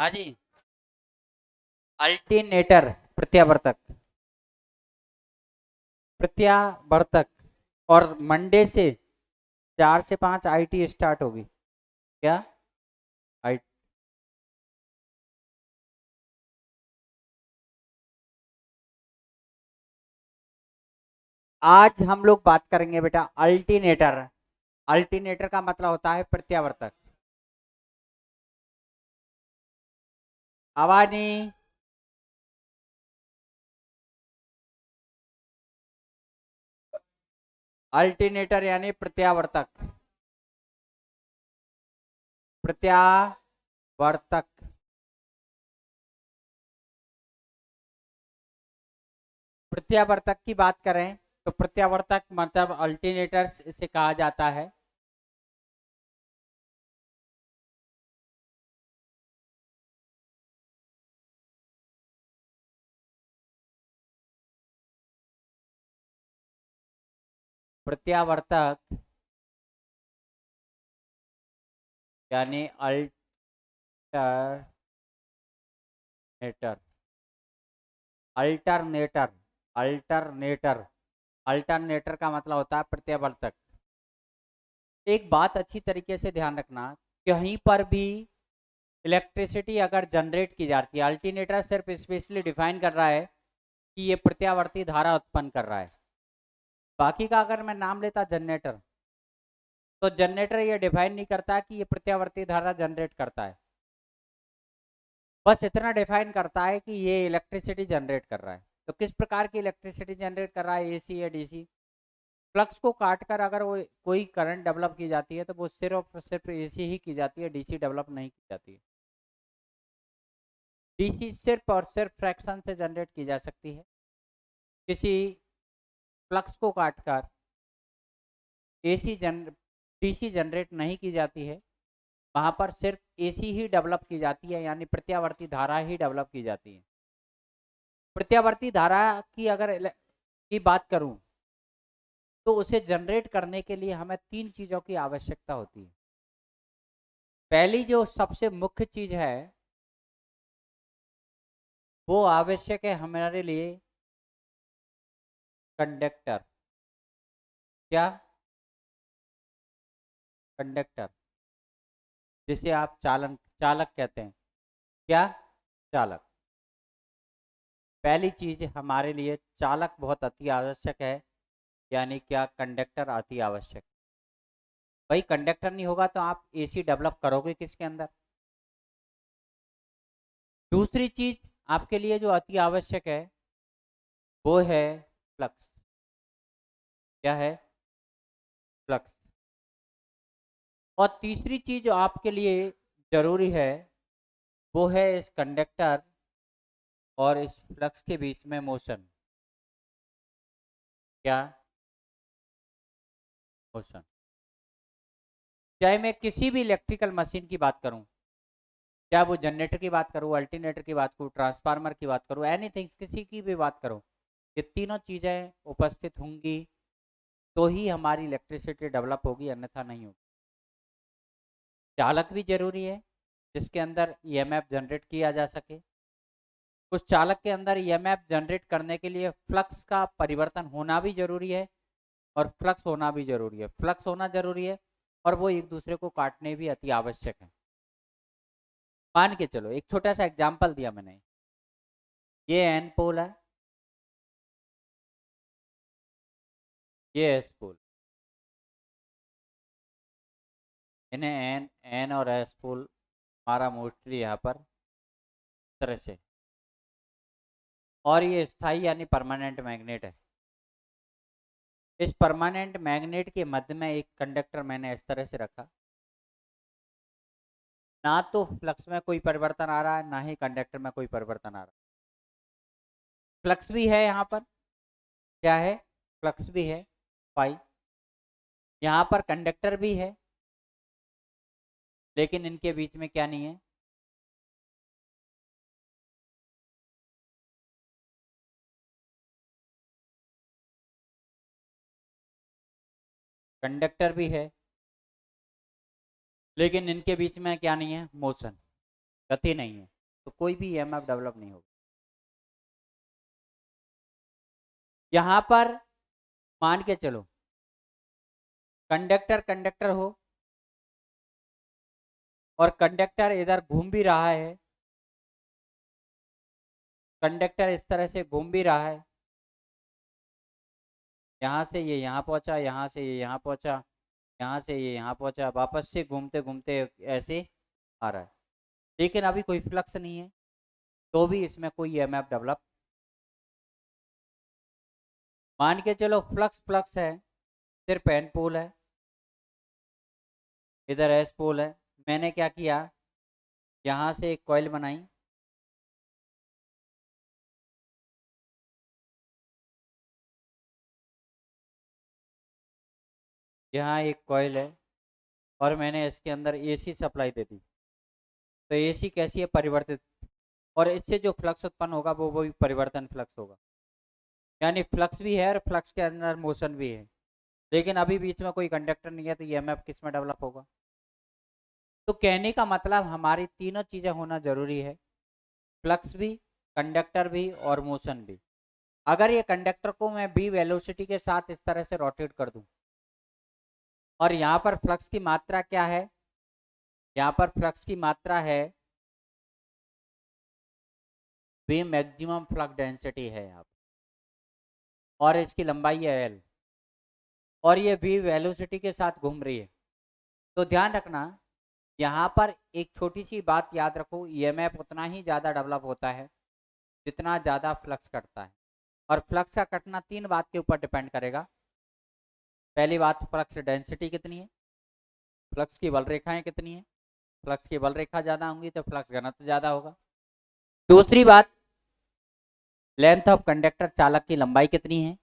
हाँ जी। अल्टरनेटर प्रत्यावर्तक। प्रत्यावर्तक। और मंडे से 4 से 5 आईटी स्टार्ट होगी। क्या? आई आज हम लोग बात करेंगे बेटा अल्टरनेटर। अल्टरनेटर का मतलब होता है प्रत्यावर्तक। आवाज नहीं। अल्टरनेटर यानी प्रत्यावर्तक। प्रत्यावर्तक। प्रत्यावर्तक की बात करें तो प्रत्यावर्तक मतलब अल्टरनेटर इसे कहा जाता है। प्रत्यावर्तक यानी अल्टरनेटर। अल्टरनेटर। अल्टरनेटर। अल्टरनेटर का मतलब होता है प्रत्यावर्तक। एक बात अच्छी तरीके से ध्यान रखना, कहीं पर भी इलेक्ट्रिसिटी अगर जनरेट की जाती है, अल्टरनेटर सिर्फ स्पेशली डिफाइन कर रहा है कि ये प्रत्यावर्ती धारा उत्पन्न कर रहा है। बाकी का अगर मैं नाम लेता जनरेटर, तो जनरेटर ये डिफाइन नहीं करता कि ये प्रत्यावर्ती धारा जनरेट करता है। बस इतना डिफाइन करता है कि ये इलेक्ट्रिसिटी जनरेट कर रहा है। तो किस प्रकार की इलेक्ट्रिसिटी जनरेट कर रहा है, एसी या डीसी? फ्लक्स को काट कर अगर वो कोई करंट डेवलप की जाती है तो वो सिर्फ सिर्फ एसी ही की जाती है, डीसी डेवलप नहीं की जाती है। डीसी सिर्फ और सिर्फ फ्रैक्शन से जनरेट की जा सकती है। किसी फ्लक्स को काटकर एसी जन डीसी जनरेट नहीं की जाती है। वहां पर सिर्फ एसी ही डेवलप की जाती है, यानी प्रत्यावर्ती धारा ही डेवलप की जाती है। प्रत्यावर्ती धारा की अगर की बात करूं तो उसे जनरेट करने के लिए हमें 3 चीजों की आवश्यकता होती है। पहली जो सबसे मुख्य चीज है वो आवश्यक है हमारे लिए कंडक्टर। क्या? कंडक्टर, जिसे आप चालन चालक कहते हैं। क्या? चालक। पहली चीज हमारे लिए चालक बहुत अति आवश्यक है, यानी क्या कंडक्टर अति आवश्यक। भाई कंडक्टर नहीं होगा तो आप एसी डेवलप करोगे किसके अंदर? दूसरी चीज आपके लिए जो अति आवश्यक है वो है फ्लक्स। क्या है? फ्लक्स। और तीसरी चीज जो आपके लिए जरूरी है वो है इस कंडक्टर और इस फ्लक्स के बीच में मोशन। क्या? मोशन। चाहे मैं किसी भी इलेक्ट्रिकल मशीन की बात करूं, क्या वो जनरेटर की बात करूं, अल्टरनेटर की बात करूं, ट्रांसफार्मर की बात करूं, एनीथिंग, किसी की भी बात करूं, ये तीनों चीजें उपस्थित होंगी तो ही हमारी इलेक्ट्रिसिटी डेवलप होगी, अन्यथा नहीं होगी। चालक भी जरूरी है जिसके अंदर ईएमएफ जनरेट किया जा सके। उस चालक के अंदर ईएमएफ जनरेट करने के लिए फ्लक्स का परिवर्तन होना भी जरूरी है और फ्लक्स होना भी जरूरी है। फ्लक्स होना जरूरी है और वो एक दूसरे को काटने भी अति आवश्यक है। मान के चलो, एक छोटा सा एग्जाम्पल दिया मैंने, ये एन पोल है, ये एस पोल। इन्हें एन एन और एस पोल हमारा मोस्टली यहाँ पर इस तरह से, और ये स्थाई यानी परमानेंट मैग्नेट है। इस परमानेंट मैग्नेट के मध्य में एक कंडक्टर मैंने इस तरह से रखा। ना तो फ्लक्स में कोई परिवर्तन आ रहा है, ना ही कंडक्टर में कोई परिवर्तन आ रहा है। फ्लक्स भी है यहाँ पर। क्या है? फ्लक्स भी है, फाई। यहाँ पर कंडक्टर भी है, लेकिन इनके बीच में क्या नहीं है? कंडक्टर भी है, लेकिन इनके बीच में क्या नहीं है? मोशन, गति नहीं है। तो कोई भी ईएमएफ डेवलप नहीं होगा। यहां पर मान के चलो कंडक्टर कंडक्टर हो और कंडक्टर इधर घूम भी रहा है, कंडक्टर इस तरह से घूम भी रहा है, यहाँ से ये यहाँ पहुंचा, यहाँ से ये यहाँ पहुंचा, यहाँ से ये यहाँ पहुंचा, वापस से घूमते घूमते ऐसे आ रहा है, लेकिन अभी कोई फ्लक्स नहीं है, तो भी इसमें कोई ईएमएफ डेवलप। मान के चलो फ्लक्स फ्लक्स है, सिर्फ एन पोल है, इधर एस पोल है। मैंने क्या किया, यहाँ से एक कॉइल बनाई, यहाँ एक कॉइल है और मैंने इसके अंदर एसी सप्लाई दे दी। तो एसी कैसी है, परिवर्तित, और इससे जो फ्लक्स उत्पन्न होगा वो भी परिवर्तन फ्लक्स होगा, यानी फ्लक्स भी है और फ्लक्स के अंदर मोशन भी है, लेकिन अभी बीच में कोई कंडक्टर नहीं है, तो ईएमएफ किस में डेवलप होगा। तो कहने का मतलब हमारी तीनों चीज़ें होना जरूरी है, फ्लक्स भी, कंडक्टर भी और मोशन भी। अगर ये कंडक्टर को मैं बी वेलोसिटी के साथ इस तरह से रोटेट कर दूं, और यहाँ पर फ्लक्स की मात्रा क्या है, यहाँ पर फ्लक्स की मात्रा है वी मैक्सिमम फ्लक्स डेंसिटी है यहाँ पर, और इसकी लंबाई है एल, और ये वी वेलोसिटी के साथ घूम रही है। तो ध्यान रखना, यहाँ पर एक छोटी सी बात याद रखो, ईएमएफ उतना ही ज़्यादा डेवलप होता है जितना ज़्यादा फ्लक्स कटता है, और फ्लक्स का कटना तीन बात के ऊपर डिपेंड करेगा। पहली बात, फ्लक्स डेंसिटी कितनी है, फ्लक्स की बल रेखाएं कितनी है, फ्लक्स की बल रेखा ज़्यादा होंगी तो फ्लक्स घनत्व ज़्यादा होगा। दूसरी बात, लेंथ ऑफ कंडक्टर, चालक की लंबाई कितनी है,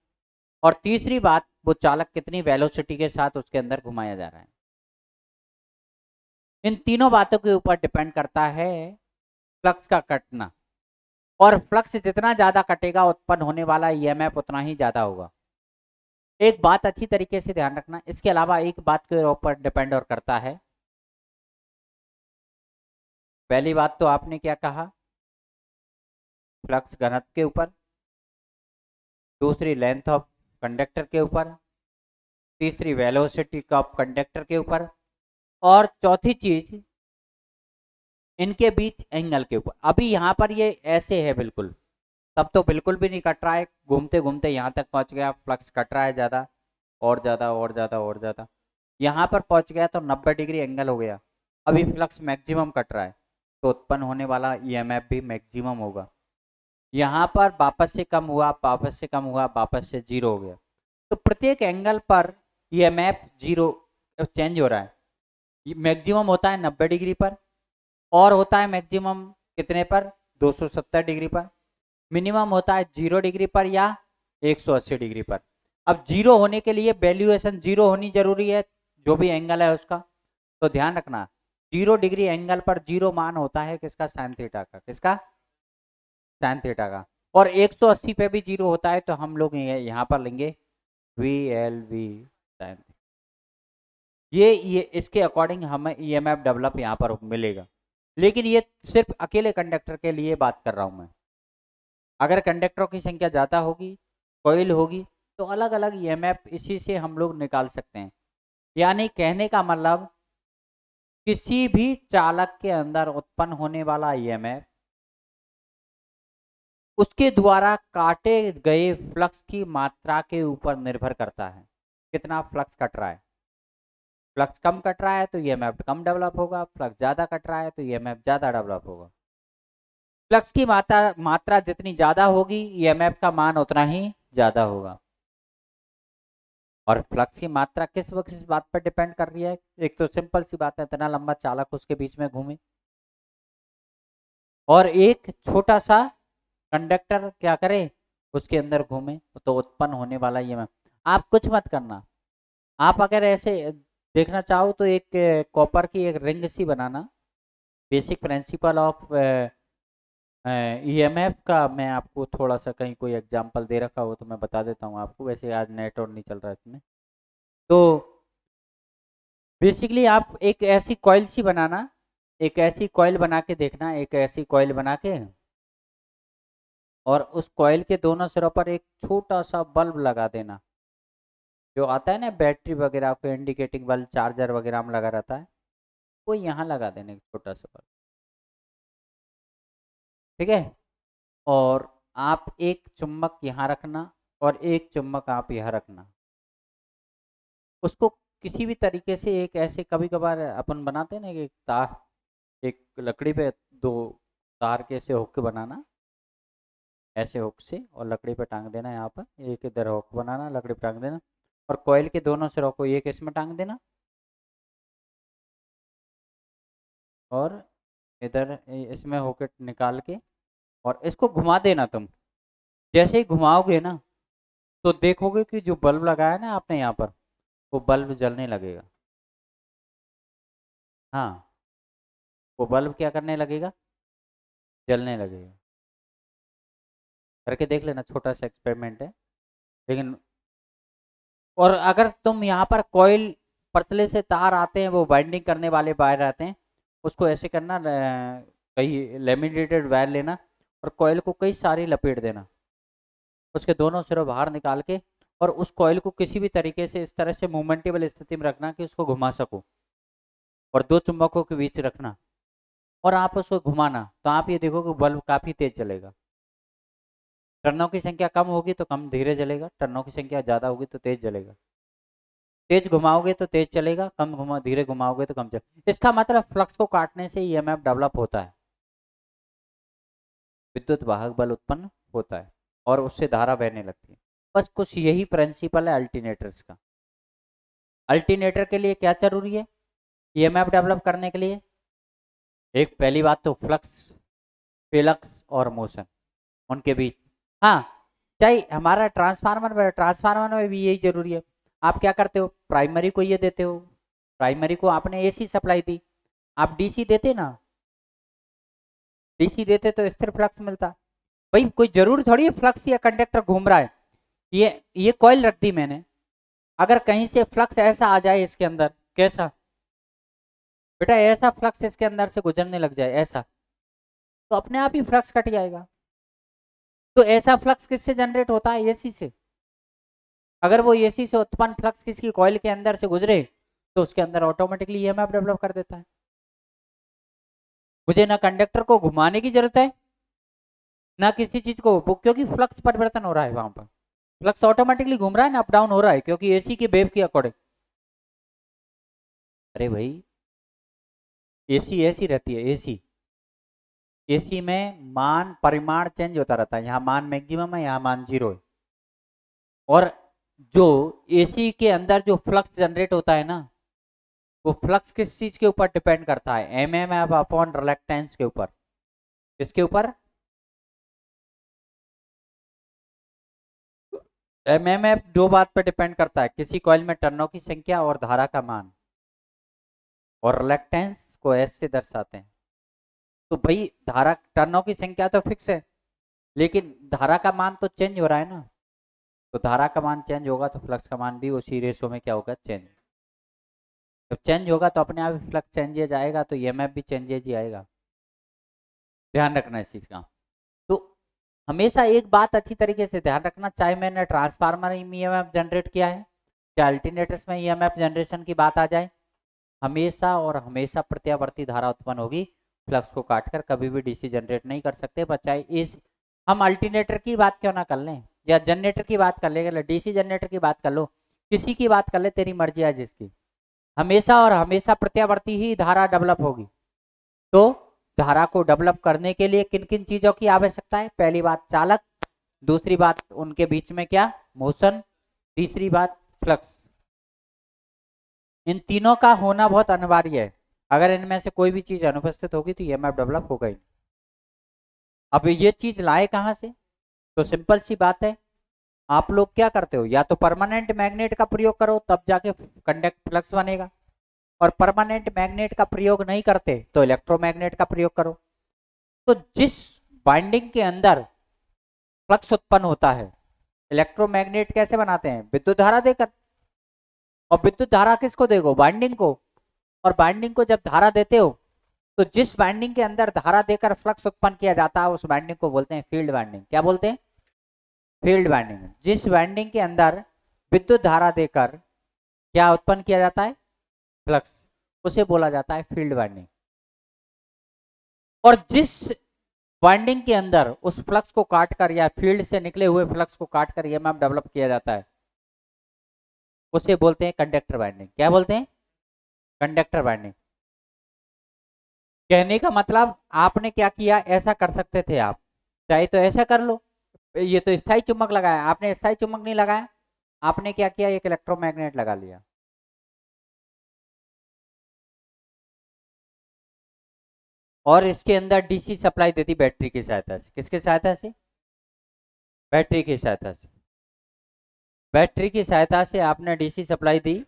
और तीसरी बात, वो चालक कितनी वेलोसिटी के साथ उसके अंदर घुमाया जा रहा है। इन तीनों बातों के ऊपर डिपेंड करता है फ्लक्स का कटना, और फ्लक्स जितना ज्यादा कटेगा उत्पन्न होने वाला ईएमएफ उतना ही ज्यादा होगा। एक बात अच्छी तरीके से ध्यान रखना, इसके अलावा एक बात के ऊपर डिपेंड और करता है। पहली बात तो आपने क्या कहा, फ्लक्स घनत्व के ऊपर, दूसरी लेंथ ऑफ कंडक्टर के ऊपर, तीसरी वेलोसिटी ऑफ कंडक्टर के ऊपर, और चौथी चीज इनके बीच एंगल के ऊपर। अभी यहाँ पर ये ऐसे है बिल्कुल, तब तो बिल्कुल भी नहीं कट रहा है, घूमते घूमते यहाँ तक पहुँच गया, फ्लक्स कट रहा है ज़्यादा और ज़्यादा और ज़्यादा और ज़्यादा, यहाँ पर पहुँच गया तो 90 डिग्री एंगल हो गया, अभी फ्लक्स मैक्सिमम कट रहा है, तो उत्पन्न होने वाला ईएमएफ भी मैक्सिमम होगा। यहाँ पर वापस से कम हुआ, वापस से कम हुआ, वापस से जीरो हो गया, तो प्रत्येक एंगल पर ईएमएफ जीरो चेंज हो रहा है। मैक्सिमम होता है 90 डिग्री पर, और होता है मैक्सिमम कितने पर, 270 डिग्री पर, मिनिमम होता है 0 डिग्री पर या 180 डिग्री पर। अब जीरो होने के लिए वैल्यूएशन जीरो होनी जरूरी है, जो भी एंगल है उसका, तो ध्यान रखना 0 डिग्री एंगल पर जीरो मान होता है किसका, साइन थीटा का, किसका, साइन थीटा का, और 180 पे भी जीरो होता है, तो हम लोग यहाँ पर लेंगे वी एल वी साइन। ये इसके अकॉर्डिंग हमें ईएमएफ डेवलप यहाँ पर मिलेगा, लेकिन ये सिर्फ अकेले कंडक्टर के लिए बात कर रहा हूँ मैं। अगर कंडक्टरों की संख्या ज़्यादा होगी, कॉइल होगी, तो अलग अलग ईएमएफ इसी से हम लोग निकाल सकते हैं। यानी कहने का मतलब, किसी भी चालक के अंदर उत्पन्न होने वाला ईएमएफ उसके द्वारा काटे गए फ्लक्स की मात्रा के ऊपर निर्भर करता है, कितना फ्लक्स कट रहा है। फ्लक्स कम कट रहा है तो ईएमएफ कम डेवलप होगा, फ्लक्स ज़्यादा कट रहा है तो ईएमएफ ज़्यादा डेवलप होगा। फ्लक्स की मात्रा जितनी ज़्यादा होगी, ईएमएफ का मान उतना ही ज़्यादा होगा। और फ्लक्स की मात्रा किस बात पर डिपेंड कर रही है, एक तो सिंपल सी बात है, इतना लंबा चालक उसके बीच में घूमे, और एक छोटा सा कंडक्टर क्या करे, उसके अंदर घूमे, तो उत्पन्न होने वाला ईएमएफ। आप कुछ मत करना, आप अगर ऐसे देखना चाहो तो एक कॉपर की एक रिंग सी बनाना, बेसिक प्रिंसिपल ऑफ ईएमएफ का मैं आपको थोड़ा सा कहीं कोई एग्जांपल दे रखा हो तो मैं बता देता हूँ आपको, वैसे आज नेट और नहीं चल रहा है इसमें। तो बेसिकली आप एक ऐसी कॉइल सी बनाना एक ऐसी कॉइल बना के देखना, एक ऐसी कॉइल बना के, और उस कॉइल के दोनों सिरों पर एक छोटा सा बल्ब लगा देना, जो आता है ना बैटरी वगैरह को इंडिकेटिंग बल्ब, चार्जर वगैरह में लगा रहता है, वो यहाँ लगा देने एक छोटा सा बल्ब। ठीक है। और आप एक चुम्बक यहाँ रखना और एक चुम्बक आप यहाँ रखना, उसको किसी भी तरीके से एक ऐसे, कभी कभार अपन बनाते हैं ना कि एक तार, एक लकड़ी पे दो तार के ऐसे हुक बनाना, ऐसे हुक से, और लकड़ी पे टांग देना, यहाँ पर एक इधर हुक बनाना, लकड़ी पे टांग देना, और कॉइल के दोनों सिरों को एक इसमें टांग देना, और इधर इसमें हुक निकाल के, और इसको घुमा देना तुम। जैसे ही घुमाओगे ना, तो देखोगे कि जो बल्ब लगाया ना आपने यहाँ पर, वो बल्ब जलने लगेगा। हाँ, वो बल्ब क्या करने लगेगा, जलने लगेगा। करके देख लेना, छोटा सा एक्सपेरिमेंट है लेकिन। और अगर तुम यहाँ पर कॉइल, पतले से तार आते हैं, वो बाइंडिंग करने वाले वायर आते हैं, उसको ऐसे करना, कई लेमिनेटेड वायर लेना, और कॉइल को कई सारी लपेट देना, उसके दोनों सिरों बाहर निकाल के, और उस कॉइल को किसी भी तरीके से इस तरह से मूवमेंटेबल स्थिति में रखना कि उसको घुमा सको, और दो चुंबकों के बीच रखना, और आप उसको घुमाना, तो आप ये देखोगे बल्ब काफी तेज चलेगा। टर्नों की संख्या कम होगी तो कम धीरे जलेगा, टर्नों की संख्या ज्यादा होगी तो तेज जलेगा। तेज घुमाओगे तो तेज चलेगा, कम घुमा धीरे घुमाओगे तो कम चलेगा। इसका मतलब फ्लक्स को काटने से ईएमएफ डेवलप होता है, विद्युत वाहक बल उत्पन्न होता है, और उससे धारा बहने लगती है। बस कुछ यही प्रिंसिपल है अल्टरनेटर्स का। अल्टरनेटर के लिए क्या जरूरी है ईएमएफ डेवलप करने के लिए? एक पहली बात तो फ्लक्स, फ्लक्स और मोशन उनके बीच। हाँ, चाहे हमारा ट्रांसफार्मर में भी यही जरूरी है। आप क्या करते हो, प्राइमरी को ये देते हो, प्राइमरी को आपने एसी सप्लाई दी, आप डीसी देते ना, डीसी देते तो स्थिर फ्लक्स मिलता। भाई कोई जरूर थोड़ी है फ्लक्स या कंडक्टर घूम रहा है। ये कॉइल रख दी मैंने, अगर कहीं से फ्लक्स ऐसा आ जाए इसके अंदर, कैसा बेटा, ऐसा फ्लक्स इसके अंदर से गुजरने लग जाए ऐसा, तो अपने आप ही फ्लक्स कट जाएगा। तो ऐसा फ्लक्स किससे जनरेट होता है, एसी से। अगर वो एसी से उत्पन्न फ्लक्स किसी कॉइल के अंदर से गुजरे, तो उसके अंदर ऑटोमेटिकली ईएमएफ डेवलप कर देता है। मुझे ना कंडक्टर को घुमाने की जरूरत है, ना किसी चीज को, क्योंकि फ्लक्स परिवर्तन हो रहा है वहां पर, फ्लक्स ऑटोमेटिकली घूम रहा है ना, अप डाउन हो रहा है, क्योंकि एसी के वेव के अकॉर्डिंग। अरे भाई, एसी ऐसी रहती है, एसी, एसी में मान परिमाण चेंज होता रहता है, यहाँ मान मैक्सिमम है, यहाँ मान जीरो है। और जो एसी के अंदर जो फ्लक्स जनरेट होता है ना, वो फ्लक्स किस चीज के ऊपर डिपेंड करता है, M M F upon reluctance के ऊपर। किसके ऊपर, एम एम एफ दो बात पर डिपेंड करता है, किसी कॉइल में टर्नों की संख्या और धारा का मान, और रिलक्टेंस को एस से दर्शाते हैं। तो भाई धारा, टर्नों की संख्या तो फिक्स है, लेकिन धारा का मान तो चेंज हो रहा है ना, तो धारा का मान चेंज होगा तो फ्लक्स का मान भी उसी रेशो में क्या होगा, चेंज। जब चेंज होगा तो अपने आप ही फ्लक्स चेंजेज आएगा, तो ईएमएफ भी चेंजेज ही आएगा। ध्यान रखना इस चीज का। तो हमेशा एक बात अच्छी तरीके से ध्यान रखना, चाहे मैंने ट्रांसफार्मर में ईएमएफ जनरेट किया है, चाहे अल्टरनेटर्स में ईएमएफ जनरेशन की बात आ जाए, हमेशा और हमेशा प्रत्यावर्ती धारा उत्पन्न होगी। फ्लक्स को काटकर कभी भी डीसी जनरेट नहीं कर सकते, बचाए इस, हम अल्टरनेटर की बात क्यों ना कर लें, या जनरेटर की बात कर ले, डीसी जनरेटर की बात कर लो, किसी की बात कर ले, तेरी मर्जी है जिसकी, हमेशा और हमेशा प्रत्यावर्ती ही धारा डेवलप होगी। तो धारा को डेवलप करने के लिए किन किन चीजों की आवश्यकता है, पहली बात चालक, दूसरी बात उनके बीच में क्या, मोशन, तीसरी बात फ्लक्स। इन तीनों का होना बहुत अनिवार्य है, अगर इनमें से कोई भी चीज अनुपस्थित होगी तो ईएमएफ डेवलप होगा ही। अब ये चीज लाए कहां से, तो सिंपल सी बात है, आप लोग क्या करते हो, या तो परमानेंट मैग्नेट का प्रयोग करो, तब जाके कंडक्ट फ्लक्स बनेगा, और परमानेंट मैग्नेट का प्रयोग नहीं करते तो इलेक्ट्रोमैग्नेट का प्रयोग करो। तो जिस बाइंडिंग के अंदर फ्लक्स उत्पन्न होता है, इलेक्ट्रोमैग्नेट कैसे बनाते हैं, विद्युत धारा देकर, और विद्युत धारा किसको देगो, बाइंडिंग को, और बाइंडिंग को जब धारा देते हो तो जिस वाइंडिंग के अंदर धारा देकर फ्लक्स उत्पन्न किया जाता है उस वाइंडिंग को बोलते हैं फील्ड वाइंडिंग। क्या बोलते हैं? Field winding. जिस वाइंडिंग के अंदर विद्युत धारा देकर क्या उत्पन्न किया जाता है? फ्लक्स, उसे बोला जाता है फील्ड वाइंडिंग। और जिस वाइंडिंग के अंदर उस फ्लक्स को काटकर या फील्ड से निकले हुए फ्लक्स को काटकर ईएमएफ डेवलप किया जाता है उसे बोलते हैं कंडक्टर वाइंडिंग। क्या बोलते हैं? Conductor winding. कहने का मतलब आपने क्या किया, ऐसा कर सकते थे आप, चाहे तो ऐसा कर लो। ये तो स्थायी चुंबक लगाया, आपने स्थायी चुंबक नहीं लगाया, आपने क्या किया, एक इलेक्ट्रोमैग्नेट लगा लिया। और इसके अंदर डीसी सप्लाई देती बैटरी की सहायता से। किसकी सहायता से? बैटरी की सहायता से। बैटरी की सहायता से आपने डीसी सप्लाई दी।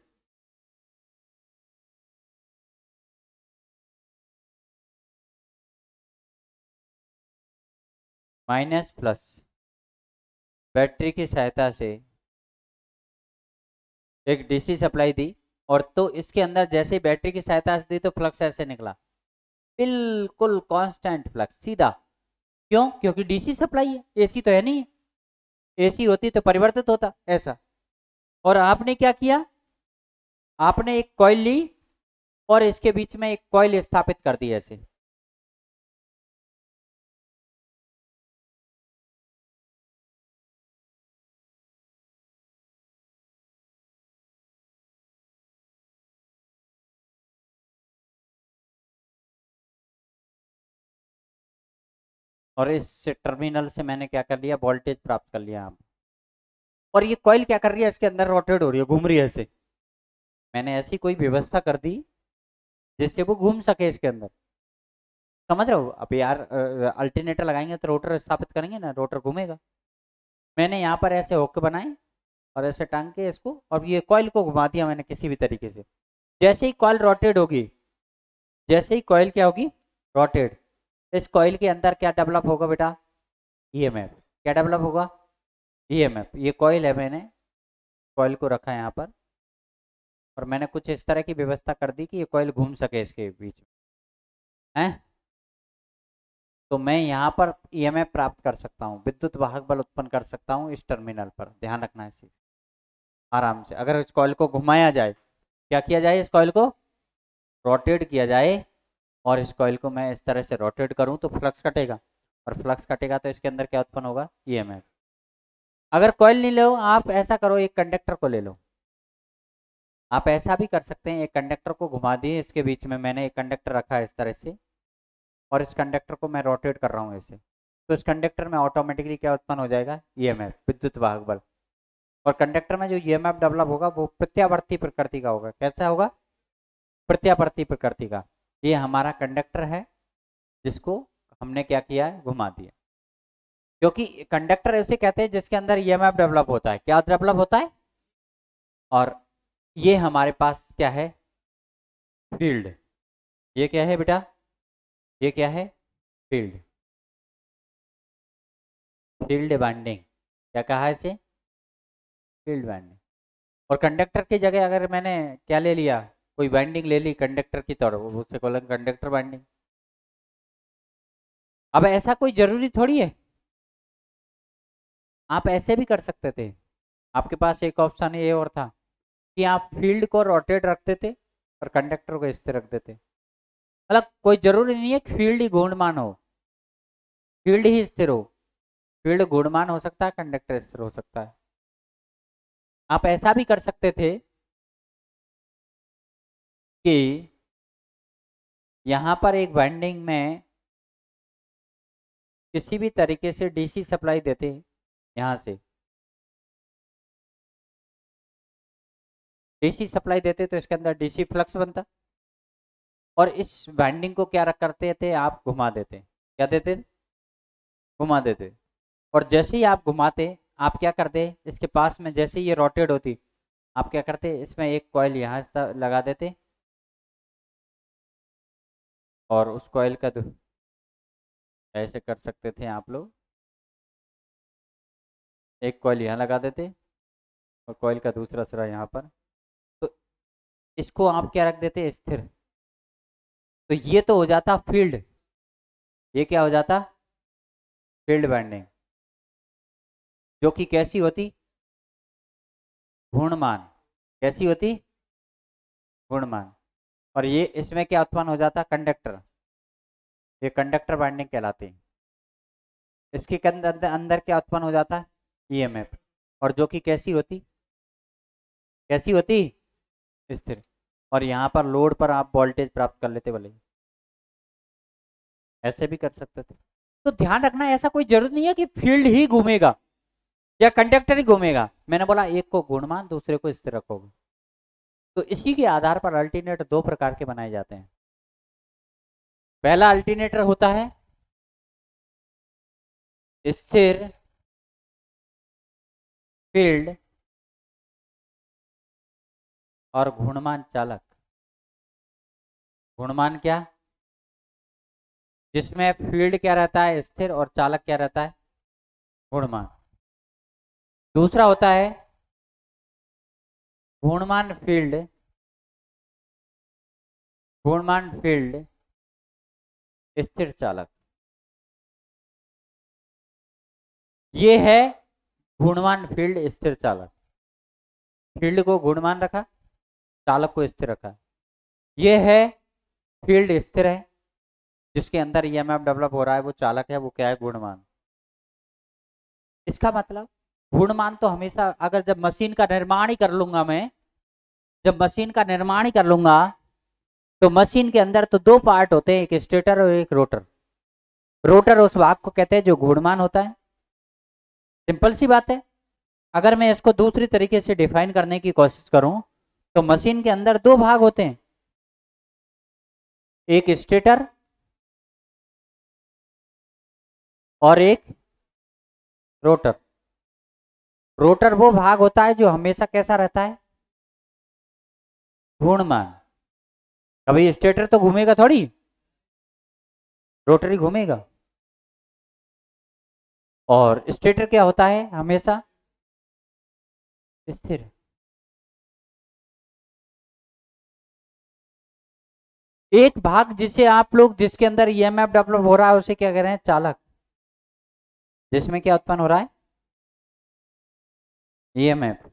माइनस प्लस, बैटरी की सहायता से एक डीसी सप्लाई दी। और तो इसके अंदर जैसे ही बैटरी की सहायता से दी तो फ्लक्स ऐसे निकला, बिल्कुल कांस्टेंट फ्लक्स, सीधा। क्यों? क्योंकि डीसी सप्लाई है, एसी तो है नहीं। एसी होती तो परिवर्तित होता ऐसा। और आपने क्या किया, आपने एक कॉइल ली और इसके बीच में एक कॉइल स्थापित कर दी ऐसे। और इस टर्मिनल से मैंने क्या कर लिया, वोल्टेज प्राप्त कर लिया। और ये कॉइल क्या कर रही है, इसके अंदर रोटेट हो रही है, घूम रही है ऐसे। मैंने ऐसी कोई व्यवस्था कर दी जिससे वो घूम सके इसके अंदर। समझ रहे हो? अब यार अल्टरनेटर लगाएंगे तो रोटर स्थापित करेंगे ना, रोटर घूमेगा। मैंने यहाँ पर ऐसे हुक बनाए और ऐसे टांग के इसको, और ये कॉइल को घुमा दिया मैंने किसी भी तरीके से। जैसे ही कॉइल रोटेट होगी, जैसे ही कॉइल क्या होगी, रोटेट, इस कॉइल के अंदर क्या डेवलप होगा बेटा? ईएमएफ। क्या डेवलप होगा? ईएमएफ। ये कॉइल है, मैंने कॉइल को रखा है यहाँ पर और मैंने कुछ इस तरह की व्यवस्था कर दी कि ये कॉइल घूम सके इसके बीच में है। तो मैं यहाँ पर ईएमएफ प्राप्त कर सकता हूँ, विद्युत वाहक बल उत्पन्न कर सकता हूँ इस टर्मिनल पर। ध्यान रखना है इस चीज, आराम से। अगर इस कॉइल को घुमाया जाए, क्या किया जाए, इस कॉइल को रोटेट किया जाए, और इस कॉइल को मैं इस तरह से रोटेट करूँ तो फ्लक्स कटेगा, और फ्लक्स कटेगा तो इसके अंदर क्या उत्पन्न होगा? ईएमएफ। अगर कॉइल नहीं लो, आप ऐसा करो, एक कंडक्टर को ले लो। आप ऐसा भी कर सकते हैं, एक कंडक्टर को घुमा दिए, इसके बीच में मैंने एक कंडक्टर रखा है इस तरह से, और इस कंडक्टर को मैं रोटेट कर रहा हूँ ऐसे। तो इस कंडक्टर में ऑटोमेटिकली क्या उत्पन्न हो जाएगा? ईएमएफ, विद्युत वाहक बल। और कंडक्टर में जो ईएमएफ डेवलप होगा वो प्रत्यावर्ती प्रकृति का होगा। कैसा होगा? प्रत्यावर्ती प्रकृति का। ये हमारा कंडक्टर है जिसको हमने क्या किया है, घुमा दिया। क्योंकि कंडक्टर ऐसे कहते हैं जिसके अंदर ईएमएफ डेवलप होता है। क्या डेवलप होता है? और ये हमारे पास क्या है? फील्ड। ये क्या है बेटा? ये क्या है? फील्ड। Field winding. क्या कहा है इसे? Field winding. और कंडक्टर की जगह अगर मैंने क्या ले लिया, कोई वाइंडिंग ले ली कंडक्टर की तरफ, उसे बोला कंडक्टर वाइंडिंग। अब ऐसा कोई जरूरी थोड़ी है, आप ऐसे भी कर सकते थे। आपके पास एक ऑप्शन ये और था कि आप फील्ड को रोटेट रखते थे और कंडक्टर को स्थिर रख देते। मतलब कोई जरूरी नहीं है कि फील्ड ही घूर्णमान हो, फील्ड ही स्थिर हो। फील्ड घूर्णमान हो सकता है, कंडक्टर स्थिर हो सकता है। आप ऐसा भी कर सकते थे कि यहाँ पर एक वाइंडिंग में किसी भी तरीके से डीसी सप्लाई देते, यहाँ से डीसी सप्लाई देते तो इसके अंदर डीसी फ्लक्स बनता, और इस वाइंडिंग को क्या करते थे, आप घुमा देते। क्या देते? घुमा देते। और जैसे ही आप घुमाते, आप क्या करते, इसके पास में जैसे ही ये रोटेट होती, आप क्या करते, इसमें एक कॉइल यहाँ लगा देते, और उस कॉइल का ऐसे कर सकते थे आप लोग, एक कॉइल यहाँ लगा देते और कॉइल का दूसरा सिरा यहाँ पर। तो इसको आप क्या रख देते, स्थिर। तो ये तो हो जाता फील्ड, ये क्या हो जाता, फील्ड वाइंडिंग, जो कि कैसी होती, घूर्णमान, कैसी होती, घूर्णमान। और ये इसमें क्या उत्पन्न हो जाता, कंडक्टर, ये कंडक्टर वाइंडिंग कहलाती है। इसके अंदर अंदर क्या उत्पन्न हो जाता है, ईएमएफ, और जो कि कैसी होती, कैसी होती, स्थिर। और यहाँ पर लोड पर आप वोल्टेज प्राप्त कर लेते, बोले ऐसे भी कर सकते थे। तो ध्यान रखना, ऐसा कोई जरूरत नहीं है कि फील्ड ही घूमेगा या कंडक्टर ही घूमेगा। मैंने बोला एक को घूर्णमान, दूसरे को स्थिर रखोगे। तो इसी के आधार पर अल्टरनेटर दो प्रकार के बनाए जाते हैं। पहला अल्टरनेटर होता है स्थिर फील्ड और घूर्णमान चालक। घूर्णमान क्या, जिसमें फील्ड क्या रहता है, स्थिर, और चालक क्या रहता है, घूर्णमान। दूसरा होता है घूर्णमान फील्ड, घूर्णमान फील्ड स्थिर चालक। ये है घूर्णमान फील्ड स्थिर चालक। फील्ड को घूर्णमान रखा, चालक को स्थिर रखा। ये है फील्ड स्थिर है, जिसके अंदर ईएमएफ डेवलप हो रहा है, वो चालक है, वो क्या है, घूर्णमान। इसका मतलब घूर्णमान तो हमेशा, अगर जब मशीन का निर्माण ही कर लूंगा मैं, जब मशीन का निर्माण ही कर लूंगा, तो मशीन के अंदर तो दो पार्ट होते हैं, एक स्टेटर और एक रोटर। रोटर उस भाग को कहते हैं जो घूर्णमान होता है। सिंपल सी बात है। अगर मैं इसको दूसरी तरीके से डिफाइन करने की कोशिश करूं, तो मशीन के अंदर दो भाग होते हैं, एक स्टेटर और एक रोटर। रोटर वो भाग होता है जो हमेशा कैसा रहता है, घूर्णमान। कभी स्टेटर तो घूमेगा थोड़ी, रोटर ही घूमेगा। और स्टेटर क्या होता है, हमेशा स्थिर। एक भाग जिसे आप लोग, जिसके अंदर ईएमएफ डेवलप हो रहा है, उसे क्या कह रहे हैं, चालक। जिसमें क्या उत्पन्न हो रहा है, ईएमएफ।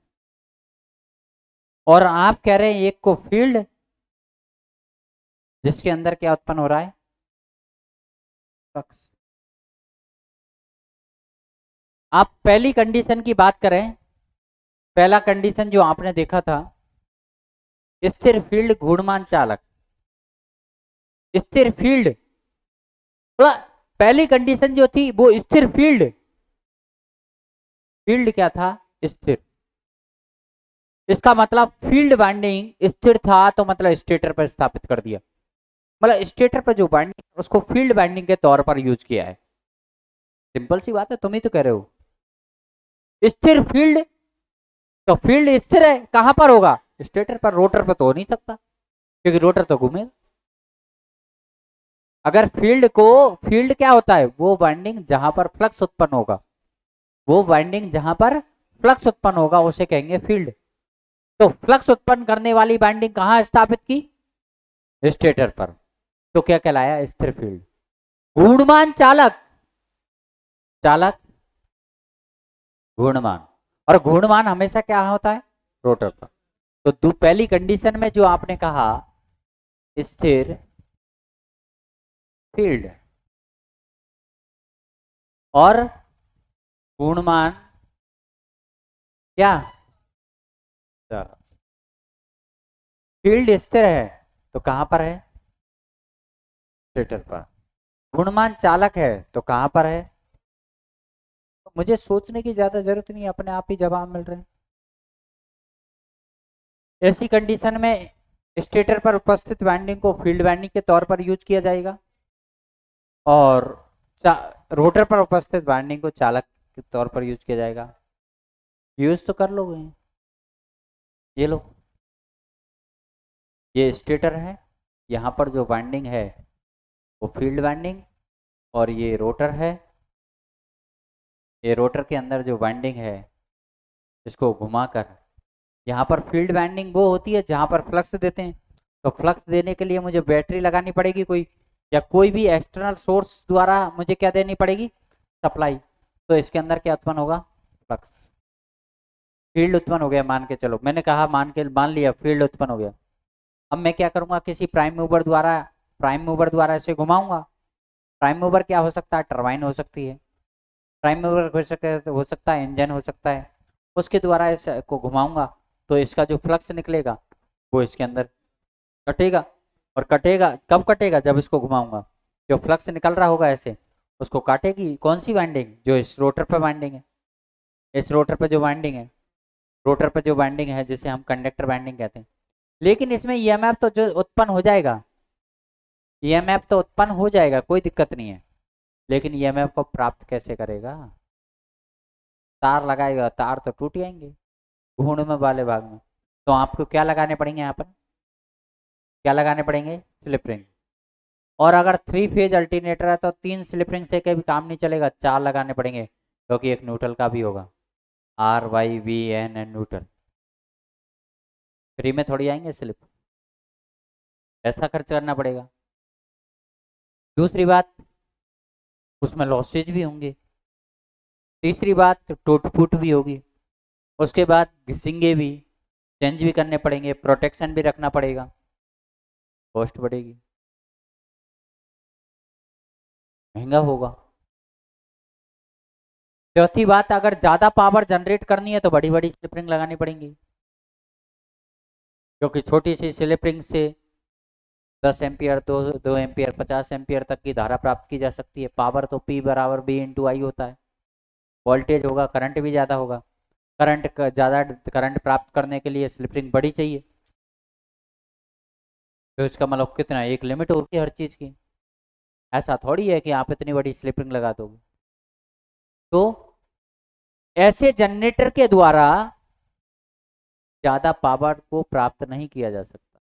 और आप कह रहे हैं एक को फील्ड, जिसके अंदर क्या उत्पन्न हो रहा है, फ्लक्स। आप पहली कंडीशन की बात करें, पहला कंडीशन जो आपने देखा था, स्थिर फील्ड घूर्णमान चालक। स्थिर फील्ड, पहली कंडीशन जो थी वो स्थिर फील्ड, फील्ड क्या था, स्थिर। इसका मतलब फील्ड वाइंडिंग स्थिर था, तो मतलब स्टेटर पर स्थापित कर दिया। मतलब स्टेटर पर जो वाइंडिंग, उसको फील्ड वाइंडिंग के तौर पर यूज किया है। सिंपल सी बात है, तुम ही तो कह रहे हो स्थिर फील्ड। तो फील्ड स्थिर है, कहां पर होगा, स्टेटर पर। रोटर पर तो हो नहीं सकता, क्योंकि रोटर तो घूमेगा। अगर फील्ड को, फील्ड क्या होता है, वो वाइंडिंग जहां पर फ्लक्स उत्पन्न होगा, वो वाइंडिंग जहां पर फ्लक्स उत्पन्न होगा, उसे कहेंगे फील्ड। तो फ्लक्स उत्पन्न करने वाली वाइंडिंग कहां स्थापित की, स्टेटर पर। तो क्या कहलाया, स्थिर फील्ड। घूर्णमान चालक, चालक घूर्णमान। और घूर्णमान हमेशा क्या होता है, रोटर पर। तो पहली कंडीशन में जो आपने कहा स्थिर फील्ड और घूर्णमान क्या, फील्ड स्थिर है तो कहां पर है, स्टेटर पर। घूर्णमान चालक है तो कहां पर है। तो मुझे सोचने की ज्यादा जरूरत नहीं, अपने आप ही जवाब मिल रहे हैं। ऐसी कंडीशन में स्टेटर पर उपस्थित वाइंडिंग को फील्ड वाइंडिंग के तौर पर यूज किया जाएगा, और रोटर पर उपस्थित वाइंडिंग को चालक के तौर पर यूज किया जाएगा। यूज तो कर लोगे, ये लो, ये स्टेटर है, यहाँ पर जो वाइंडिंग है वो फील्ड वाइंडिंग, और ये रोटर है, ये रोटर के अंदर जो वाइंडिंग है, इसको घुमाकर यहाँ पर फील्ड वाइंडिंग वो होती है जहां पर फ्लक्स देते हैं, तो फ्लक्स देने के लिए मुझे बैटरी लगानी पड़ेगी कोई, या कोई भी एक्सटर्नल सोर्स द्वारा मुझे क्या देनी पड़ेगी, सप्लाई। तो इसके अंदर क्या उत्पन्न होगा, फ्लक्स, फील्ड उत्पन्न हो गया। मान के चलो, मैंने कहा मान लिया फील्ड उत्पन्न हो गया। अब मैं क्या करूंगा, किसी प्राइम मूवर द्वारा इसे घुमाऊंगा। प्राइम मूवर क्या हो सकता है, टरबाइन हो सकती है, प्राइम मूवर हो सकता है इंजन हो सकता है, उसके द्वारा इसको घुमाऊंगा। तो इसका जो फ्लक्स निकलेगा वो इसके अंदर कटेगा। और कटेगा कब कटेगा, जब इसको घुमाऊंगा। जो फ्लक्स निकल रहा होगा ऐसे, उसको काटेगी कौन सी वाइंडिंग, जो इस रोटर पर वाइंडिंग है, इस रोटर पर जो वाइंडिंग है, रोटर पर जो वाइंडिंग है जिसे हम कंडक्टर वाइंडिंग कहते हैं। लेकिन इसमें ईएमएफ तो जो उत्पन्न हो जाएगा, ईएमएफ तो उत्पन्न हो जाएगा, कोई दिक्कत नहीं है। लेकिन ईएमएफ को प्राप्त कैसे करेगा, तार लगाएगा, तार तो टूट जाएंगे घूर्ण में वाले भाग में। तो आपको क्या लगाने पड़ेंगे, यहाँ पर क्या लगाने पड़ेंगे, स्लिप रिंग। और अगर 3 फेज अल्टरनेटर है तो 3 स्लिप रिंग से कभी काम नहीं चलेगा, 4 लगाने पड़ेंगे, क्योंकि एक न्यूट्रल का भी होगा, RYVN न्यूट्रल। फ्री में थोड़ी आएंगे स्लिप, ऐसा खर्च करना पड़ेगा। दूसरी बात, उसमें लॉसेज भी होंगे। तीसरी बात, टूट फूट भी होगी। उसके बाद घिसेंगे भी, चेंज भी करने पड़ेंगे, प्रोटेक्शन भी रखना पड़ेगा, कॉस्ट बढ़ेगी, महंगा होगा। चौथी बात, अगर ज्यादा पावर जनरेट करनी है तो बड़ी बड़ी स्लिप रिंग लगानी पड़ेंगी, क्योंकि छोटी सी स्लिप रिंग से 10 एम्पियर, 2 एम्पियर, 50 एम्पियर तक की धारा प्राप्त की जा सकती है। पावर तो P बराबर B×I होता है। वोल्टेज होगा, करंट भी ज़्यादा होगा। ज़्यादा करंट प्राप्त करने के लिए स्लिप रिंग बड़ी चाहिए। तो इसका मतलब कितना, एक लिमिट होती है हर चीज़ की। ऐसा थोड़ी है कि आप इतनी बड़ी स्लिप रिंग लगा दोगे। तो ऐसे जनरेटर के द्वारा ज़्यादा पावर को प्राप्त नहीं किया जा सकता,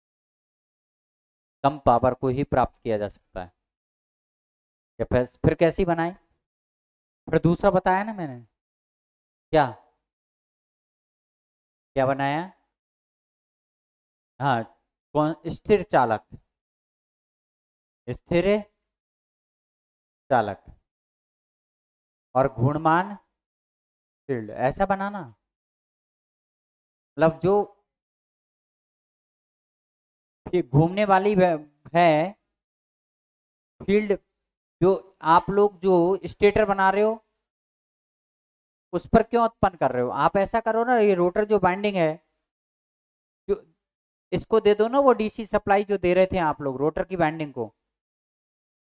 कम पावर को ही प्राप्त किया जा सकता है। या फिर कैसी बनाए, फिर दूसरा बताया ना मैंने, क्या क्या बनाया, हाँ, कौन, स्थिर चालक, स्थिर चालक, और घूर्णमान फील्ड, ऐसा बनाना। मतलब जो घूमने वाली है फील्ड, जो आप लोग जो स्टेटर बना रहे हो उस पर क्यों उत्पन्न कर रहे हो, आप ऐसा करो ना, ये रोटर जो बाइंडिंग है, जो इसको दे दो ना वो डीसी सप्लाई जो दे रहे थे आप लोग रोटर की बाइंडिंग को,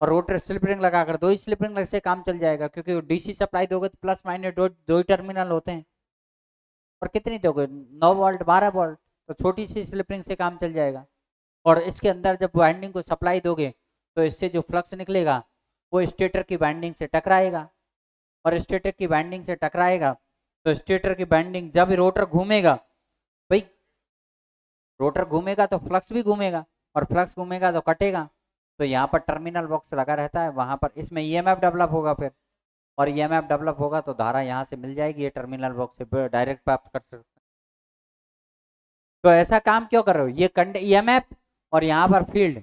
और रोटर स्लिप रिंग लगाकर, 2 ही स्लिप रिंग से काम चल जाएगा, क्योंकि डीसी सप्लाई दोगे तो प्लस माइनस दो ही टर्मिनल होते हैं। और कितनी दोगे, 9 वोल्ट, 12 वोल्ट, तो छोटी सी स्लिप रिंग से काम चल जाएगा। और इसके अंदर जब वाइंडिंग को सप्लाई दोगे तो इससे जो फ्लक्स निकलेगा वो स्टेटर की वाइंडिंग से टकराएगा, और स्टेटर की वाइंडिंग से टकराएगा तो स्टेटर की वाइंडिंग, जब रोटर घूमेगा, भाई रोटर घूमेगा तो फ्लक्स भी घूमेगा, और फ्लक्स घूमेगा तो कटेगा। तो यहाँ पर टर्मिनल बॉक्स लगा रहता है, वहां पर इसमें ईएमएफ डेवलप होगा फिर, और ईएमएफ डेवलप होगा तो धारा यहाँ से मिल जाएगी, ये टर्मिनल बॉक्स से डायरेक्ट प्राप्त कर सकते हैं। तो ऐसा काम क्यों कर रहे हो, ये ईएमएफ और यहाँ पर फील्ड,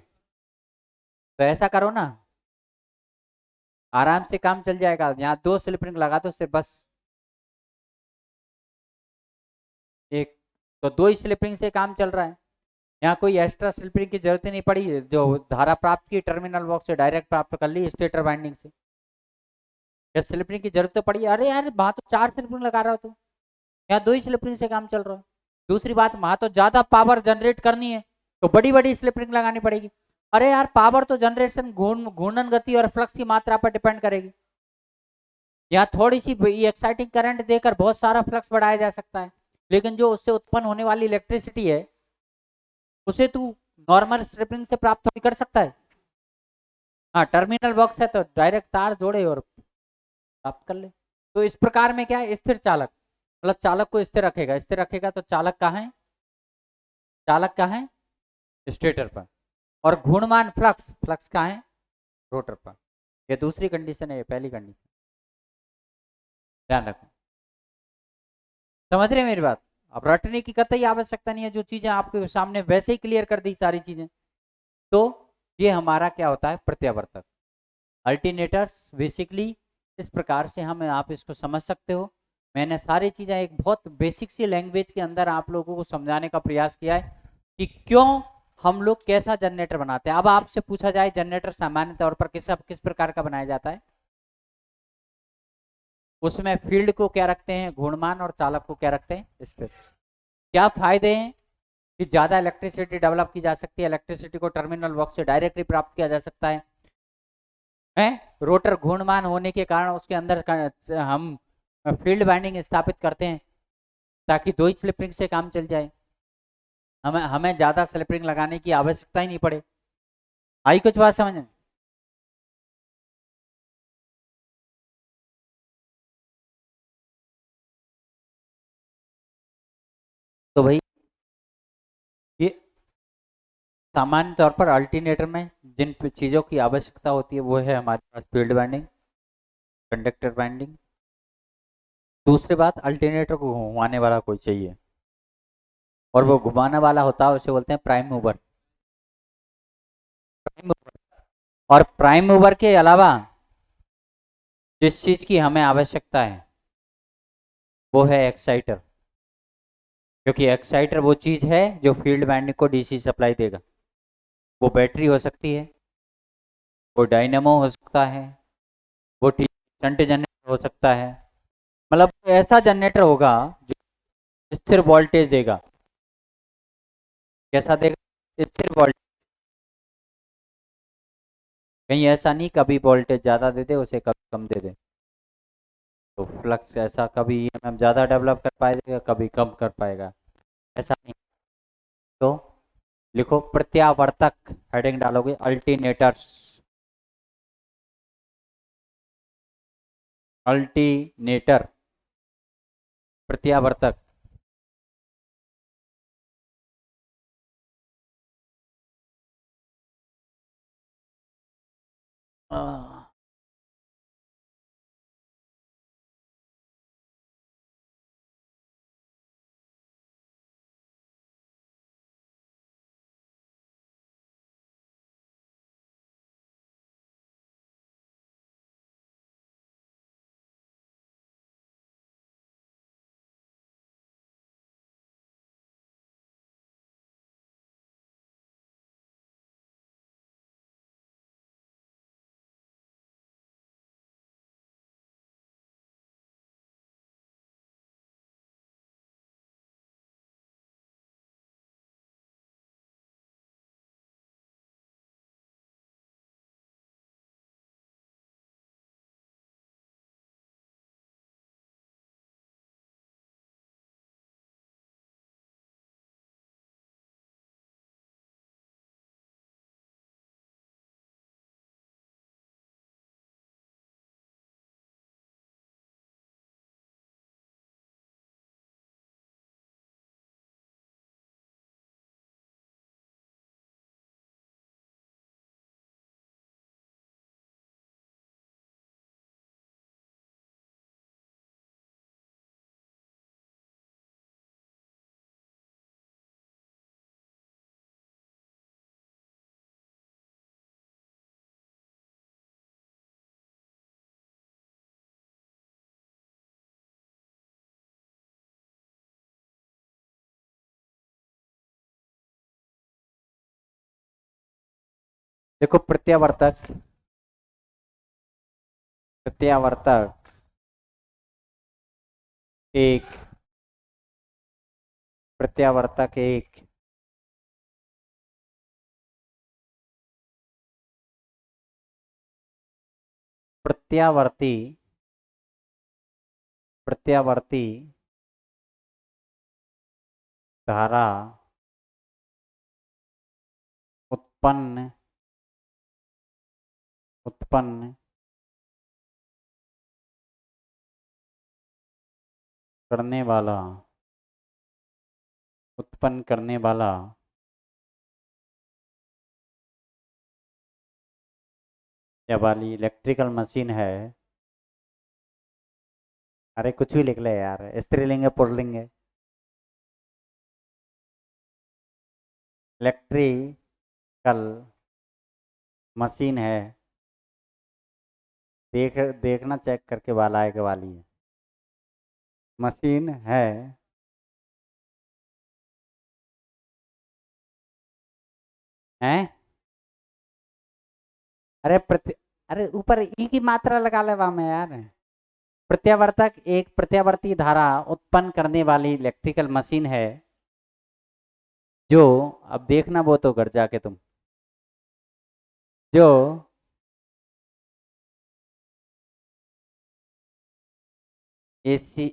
तो ऐसा करो ना, आराम से काम चल जाएगा। यहाँ 2 स्लिप रिंग लगा दो सिर्फ बस, एक, तो 2 ही स्लिप रिंग से काम चल रहा है। यहाँ कोई एक्स्ट्रा स्लिप रिंग की जरूरत ही नहीं पड़ी, जो धारा प्राप्त की टर्मिनल बॉक्स से डायरेक्ट प्राप्त कर ली स्टेटर वाइंडिंग से। या स्लिप रिंग की जरूरत तो पड़ी, अरे यार वहां तो 4 स्लिप रिंग लगा रहा हो तुम, यहाँ 2 ही स्लिप रिंग से काम चल रहा है। दूसरी बात, वहां तो ज्यादा पावर जनरेट करनी है तो बड़ी बड़ी स्लिप रिंग लगानी पड़ेगी। अरे यार पावर तो जनरेशन घूर्णन गति और फ्लक्स की मात्रा पर डिपेंड करेगी। यहाँ थोड़ी सी एक्साइटिंग करंट देकर बहुत सारा फ्लक्स बढ़ाया जा सकता है, लेकिन जो उससे उत्पन्न होने वाली इलेक्ट्रिसिटी है उसे तू नॉर्मल स्ट्रिपिंग से प्राप्त नहीं कर सकता है। हाँ, टर्मिनल बॉक्स है तो डायरेक्ट तार जोड़े और प्राप्त कर ले। तो इस प्रकार में क्या है, स्थिर चालक, मतलब चालक को स्थिर रखेगा, स्थिर रखेगा तो चालक कहाँ है, चालक कहाँ है, स्टेटर पर। और घूर्णमान फ्लक्स, फ्लक्स कहाँ है, रोटर पर। ये दूसरी कंडीशन है, ये पहली कंडीशन, ध्यान रखो। समझ रहे हैं मेरी बात। अब रटने की कतई आवश्यकता नहीं है, जो चीजें आपके सामने वैसे ही क्लियर कर दी सारी चीजें। तो ये हमारा क्या होता है, प्रत्यावर्तक। अल्टरनेटर्स बेसिकली इस प्रकार से हम आप इसको समझ सकते हो। मैंने सारी चीजें एक बहुत बेसिक सी लैंग्वेज के अंदर आप लोगों को समझाने का प्रयास किया है कि क्यों हम लोग कैसा जनरेटर बनाते हैं। अब आपसे पूछा जाए जनरेटर सामान्य तौर पर किस प्रकार का बनाया जाता है, उसमें फील्ड को क्या रखते हैं, घूर्णमान, और चालक को क्या रखते हैं, स्थिर। क्या फायदे हैं कि ज्यादा इलेक्ट्रिसिटी डेवलप की जा सकती है, इलेक्ट्रिसिटी को टर्मिनल बॉक्स से डायरेक्टली प्राप्त किया जा सकता है। रोटर घूर्णमान होने के कारण उसके अंदर हम फील्ड बाइंडिंग स्थापित करते हैं ताकि दो ही स्लिप रिंग से काम चल जाए, हमें हमें ज्यादा स्लिप रिंग लगाने की आवश्यकता ही नहीं पड़े। आई कुछ बात समझ में? तो भाई ये सामान्य तौर पर अल्टरनेटर में जिन चीज़ों की आवश्यकता होती है वो है हमारे पास फील्ड बाइंडिंग, कंडक्टर बाइंडिंग। दूसरी बात, अल्टरनेटर को घुमाने वाला कोई चाहिए, और वो घुमाने वाला होता है उसे बोलते हैं प्राइम मूवर। Prime mover. और प्राइम मूवर के अलावा जिस चीज की हमें आवश्यकता है वो है एक्साइटर, क्योंकि एक्साइटर वो चीज है जो फील्ड बाइंडिंग को डीसी सप्लाई देगा। वो बैटरी हो सकती है, वो डायनेमो हो सकता है, वो शंट जनरेटर हो सकता है। मतलब ऐसा जनरेटर होगा जो स्थिर वोल्टेज देगा। कैसा देगा, स्थिर वोल्टेज। कहीं ऐसा नहीं कभी वोल्टेज ज्यादा दे दे उसे कभी कम दे दे। तो फ्लक्स ऐसा कभी ईएमएफ ज्यादा डेवलप कर पाएगा कभी कम कर पाएगा, ऐसा नहीं। तो लिखो प्रत्यावर्तक, हेडिंग डालोगे अल्टरनेटर्स। अल्टरनेटर, प्रत्यावर्तक। आ, देखो प्रत्यावर्तक, प्रत्यावर्तक एक, प्रत्यावर्तक एक प्रत्यावर्ती, प्रत्यावर्ती धारा उत्पन्न, उत्पन्न करने वाला, उत्पन्न करने वाला या वाली इलेक्ट्रिकल मशीन है। अरे कुछ भी लिख ले यार, स्त्रीलिंग है पुल्लिंग है। इलेक्ट्रिकल मशीन है, देखना चेक करके वाला है कि वाली है, मशीन है हैं। अरे अरे ऊपर ई की मात्रा लगा ले वहां में यार। प्रत्यावर्तक एक प्रत्यावर्ती धारा उत्पन्न करने वाली इलेक्ट्रिकल मशीन है जो, अब देखना वो तो घर जाके तुम, जो एसी,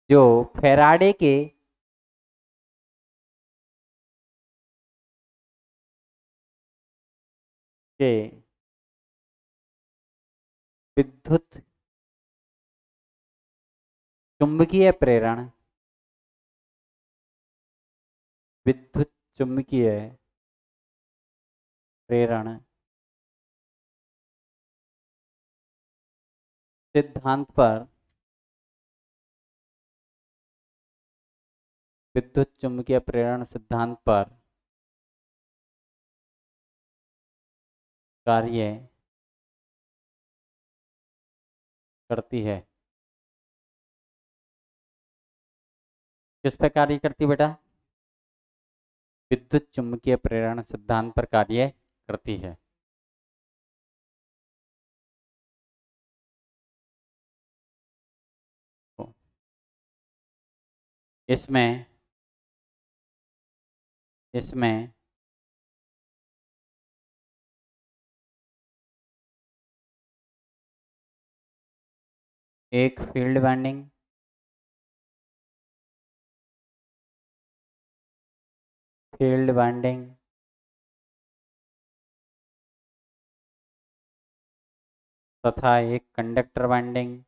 जो फेराडे के विद्युत चुंबकीय प्रेरण, विद्युत चुंबकीय प्रेरण सिद्धांत पर, विद्युत चुंबकीय प्रेरण सिद्धांत पर कार्य करती है। किस पे कार्य करती है बेटा? विद्युत चुंबकीय प्रेरण सिद्धांत पर कार्य करती है। तो इसमें इसमें एक फील्ड वाइंडिंग, फील्ड वाइंडिंग तथा एक कंडक्टर वाइंडिंग,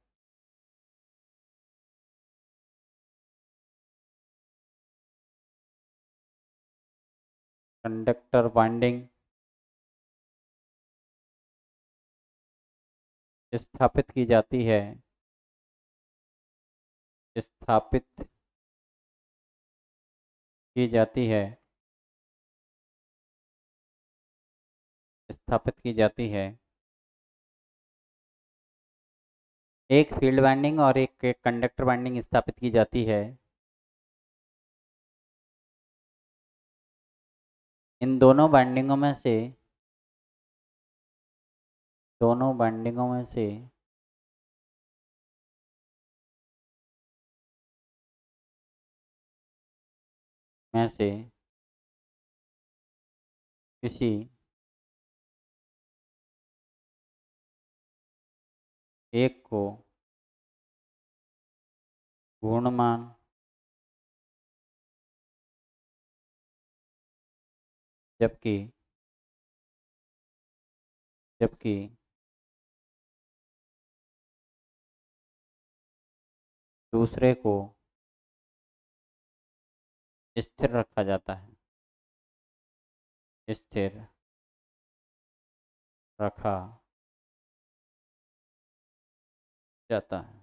कंडक्टर वाइंडिंग स्थापित की जाती है, स्थापित की जाती है, स्थापित की जाती है। एक फील्ड वाइंडिंग और एक कंडक्टर वाइंडिंग स्थापित की जाती है। इन दोनों वाइंडिंगों में से, दोनों वाइंडिंगों में से किसी एक को घूर्णमान जबकि जबकि दूसरे को स्थिर रखा जाता है, स्थिर रखा जाता है।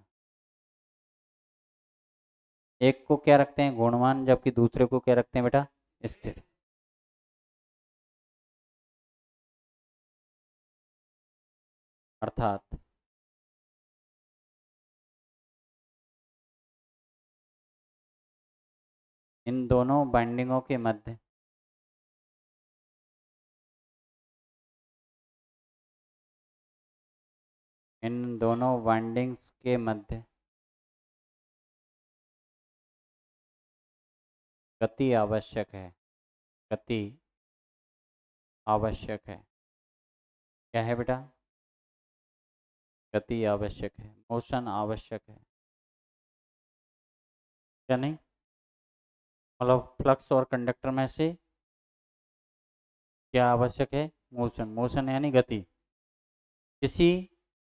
एक को क्या रखते हैं? गुणमान, जबकि दूसरे को क्या रखते हैं बेटा? स्थिर। अर्थात इन दोनों बाइंडिंगों के मध्य, इन दोनों वाइंडिंग्स के मध्य गति आवश्यक है, गति आवश्यक है। क्या है बेटा? गति आवश्यक है, मोशन आवश्यक है। क्या नहीं? मतलब फ्लक्स और कंडक्टर में से क्या आवश्यक है? मोशन। मोशन यानी गति। किसी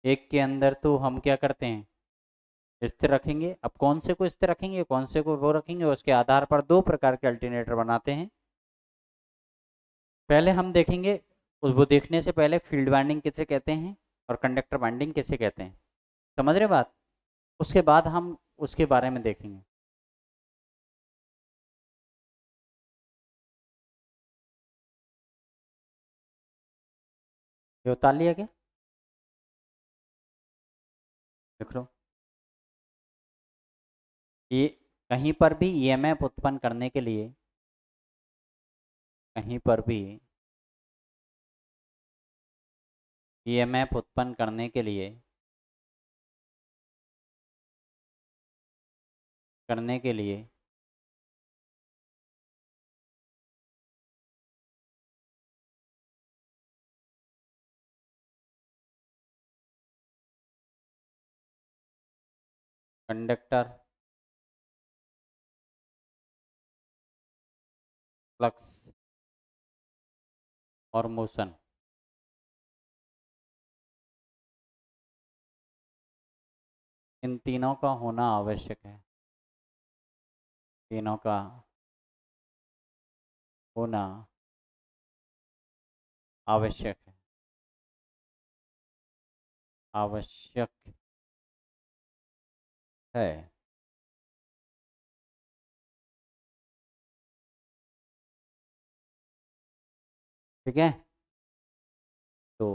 एक के अंदर तो हम क्या करते हैं? स्थिर रखेंगे। अब कौन से को स्थिर रखेंगे, कौन से को वो रखेंगे, उसके आधार पर दो प्रकार के अल्टरनेटर बनाते हैं। पहले हम देखेंगे, वो देखने से पहले फील्ड वाइंडिंग किसे कहते हैं और कंडक्टर वाइंडिंग किसे कहते हैं, समझ रहे बात? उसके बाद हम उसके बारे में देखेंगे। ये उतार लिया क्या? देख लो, ये कहीं पर भी ईएमएफ उत्पन्न करने के लिए, कहीं पर भी ईएमएफ उत्पन्न करने के लिए कंडक्टर फ्लक्स और मोशन, इन तीनों का होना आवश्यक है। तीनों का होना आवश्यक है। आवश्यक है। ठीक है, तो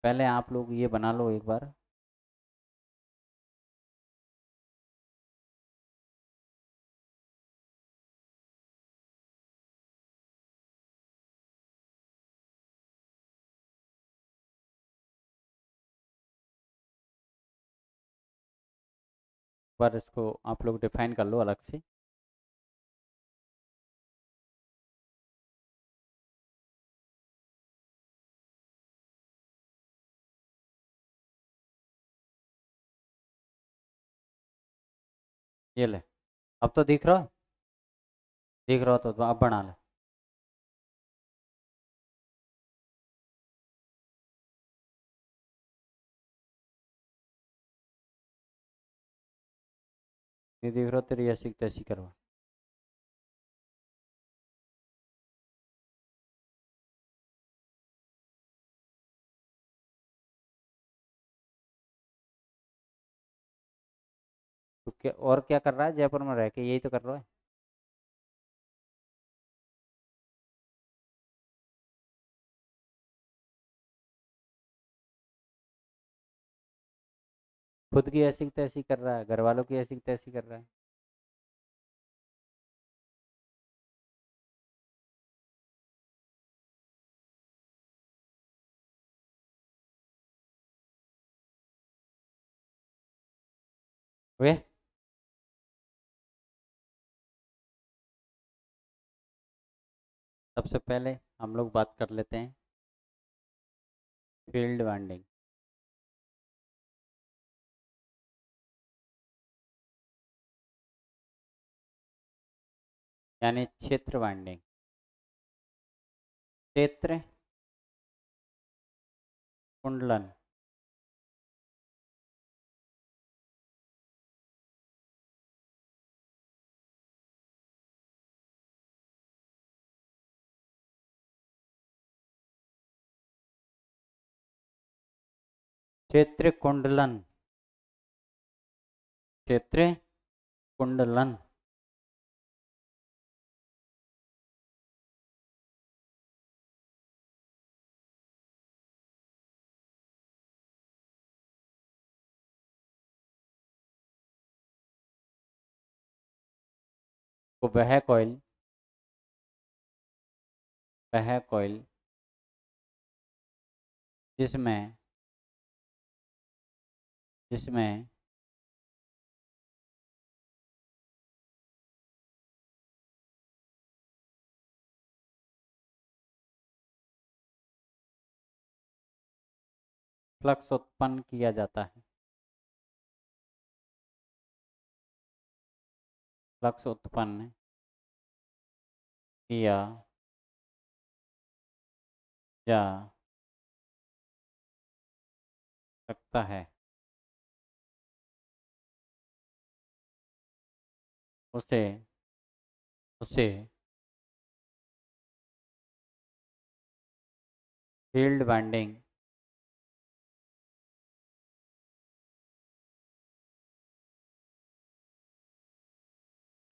पहले आप लोग ये बना लो एक बार। पर इसको आप लोग डिफाइन कर लो अलग से। ये ले, अब तो दिख रहा है? दिख रहा हो तो अब बना ले। नहीं दिख रहा तेरी ऐसी तैसी करवा। तो क्या और क्या कर रहा है जयपुर में रह के? यही तो कर रहा है। खुद की ऐसी तैसी कर रहा है, घर वालों की ऐसी तैसी कर रहा है। वे सबसे पहले हम लोग बात कर लेते हैं फील्ड वाइंडिंग, यानी क्षेत्र वाइंडिंग। क्षेत्र कुंडलन। क्षेत्र कुंडलन। क्षेत्र कुंडलन को वह कॉइल जिसमें जिसमें फ्लक्स उत्पन्न किया जाता है। फ्लक्स उत्पन्न किया जा सकता है, उसे उसे फील्ड वाइंडिंग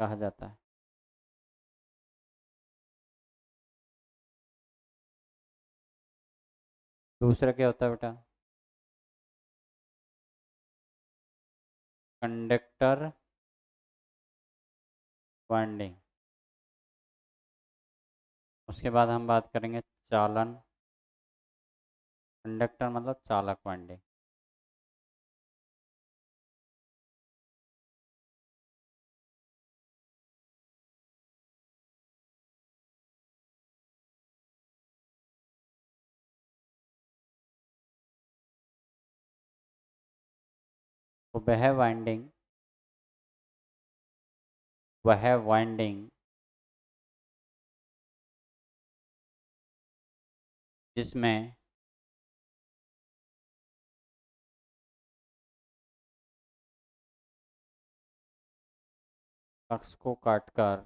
कहा जाता है। दूसरा क्या होता है बेटा? Conductor winding. उसके बाद हम बात करेंगे चालन। कंडक्टर मतलब चालक वाइंडिंग। तो वह वाइंडिंग जिसमें फ्लक्स को काटकर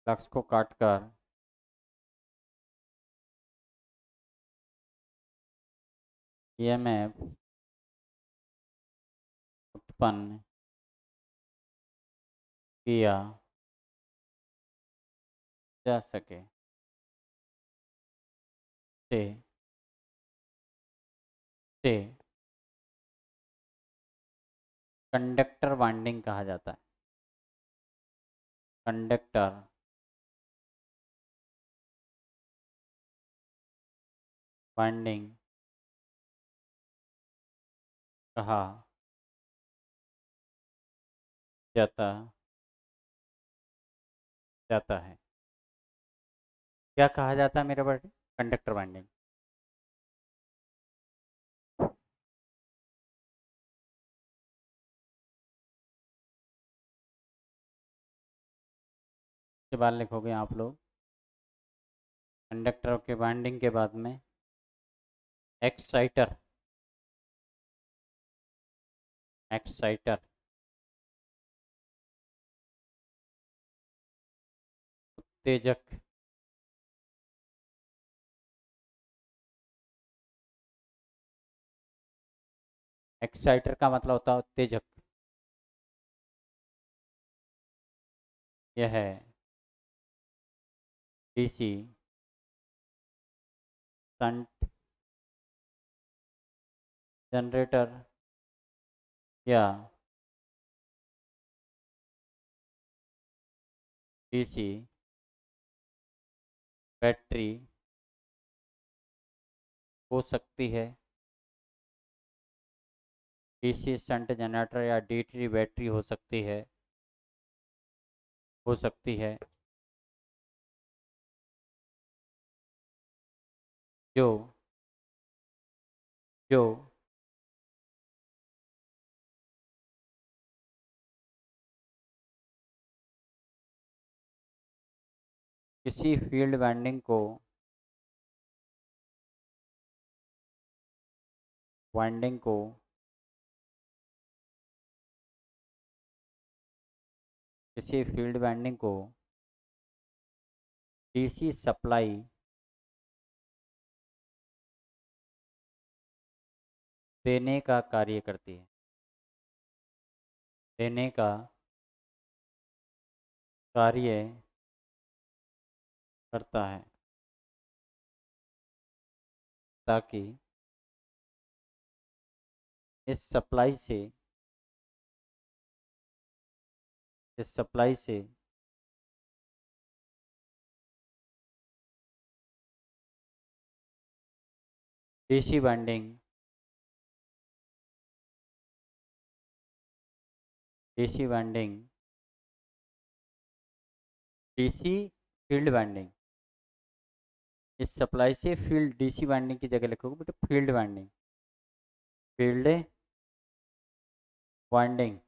फ्लक्स को काटकर ईएमएफ उत्पन्न किया जा सके से से कंडक्टर वाइंडिंग कहा जाता है। कंडक्टर वाइंडिंग कहा जाता जाता है। क्या कहा जाता है मेरे बेटे? Conductor winding. के बाद लिखोगे आप लोग कंडक्टर के वाइंडिंग के बाद में एक्साइटर। एक्साइटर उत्तेजक। एक्साइटर का मतलब होता है उत्तेजक। यह है डीसी शंट जनरेटर या डीसी बैटरी हो सकती है। डीसी शंट जनरेटर या डीसी बैटरी हो सकती है जो जो किसी फील्ड वाइंडिंग को किसी फील्ड वाइंडिंग को डीसी सप्लाई देने का कार्य करती है। देने का कार्य करता है ताकि इस सप्लाई से इस सप्लाई से DC winding DC winding DC field winding. इस सप्लाई से फील्ड डीसी वाइंडिंग की जगह लिखोगे बेटा field winding. Field winding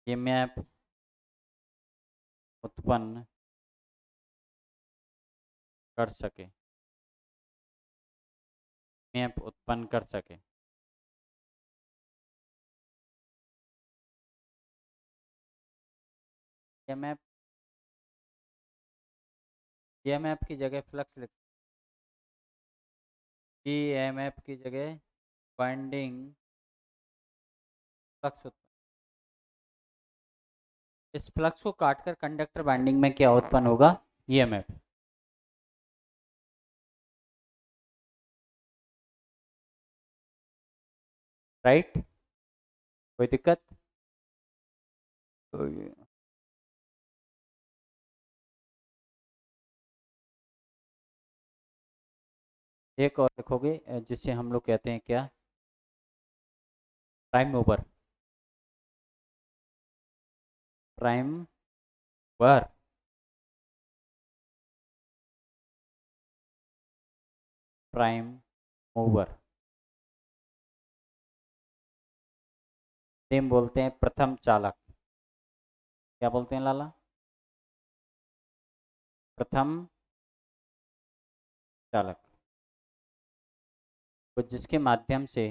EMF उत्पन्न कर सके ईएमएफ उत्पन्न कर सके। ईएमएफ ईएमएफ की जगह फ्लक्स लिख ईएमएफ की जगह वाइंडिंग फ्लक्स उत्पन्न। इस फ्लक्स को काटकर कंडक्टर बाइंडिंग में क्या उत्पन्न होगा? ईएमएफ। राइट, कोई दिक्कत? तो एक और लिखोगे जिसे हम लोग कहते हैं क्या? Prime mover. Prime mover. Prime mover same बोलते हैं प्रथम चालक। क्या बोलते हैं लाला? प्रथम चालक। तो जिसके माध्यम से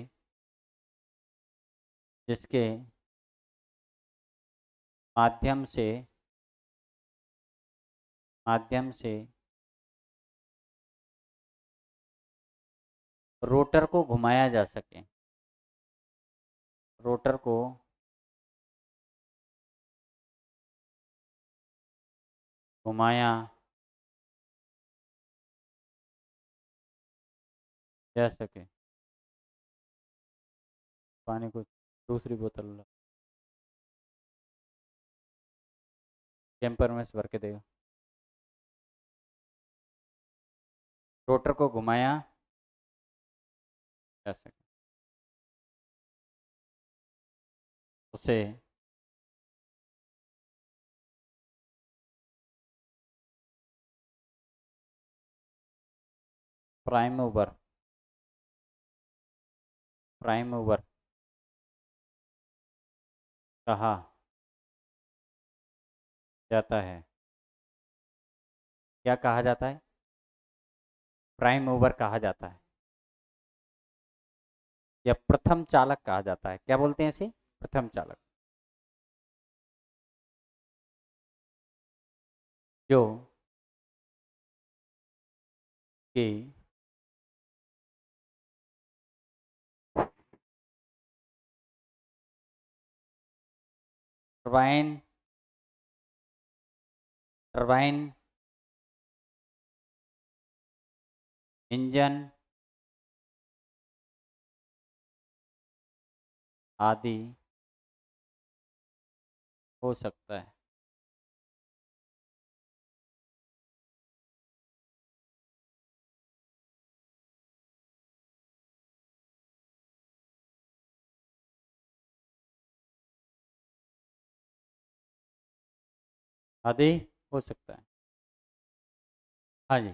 माध्यम से रोटर को घुमाया जा सके। रोटर को घुमाया जा सके। पानी को दूसरी बोतल ला। कैंपर में से भर के देगा। रोटर को घुमाया जा सके, उसे प्राइम मूवर कहा जाता है। क्या कहा जाता है? प्राइम मूवर कहा जाता है या प्रथम चालक कहा जाता है। क्या बोलते हैं इसे? प्रथम चालक। जो कि टरबाइन टरबाइन इंजन आदि हो सकता है। आदि हो सकता है। हाँ जी।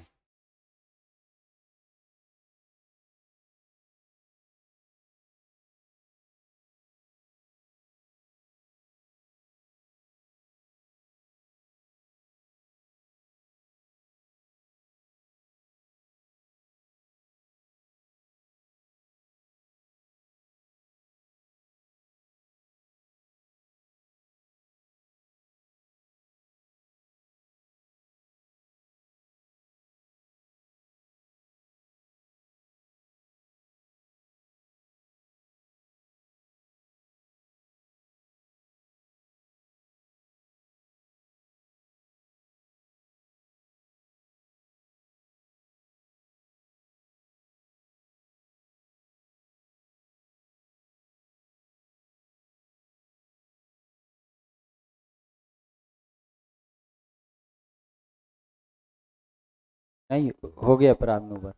नहीं हो गया प्राइम मूवर।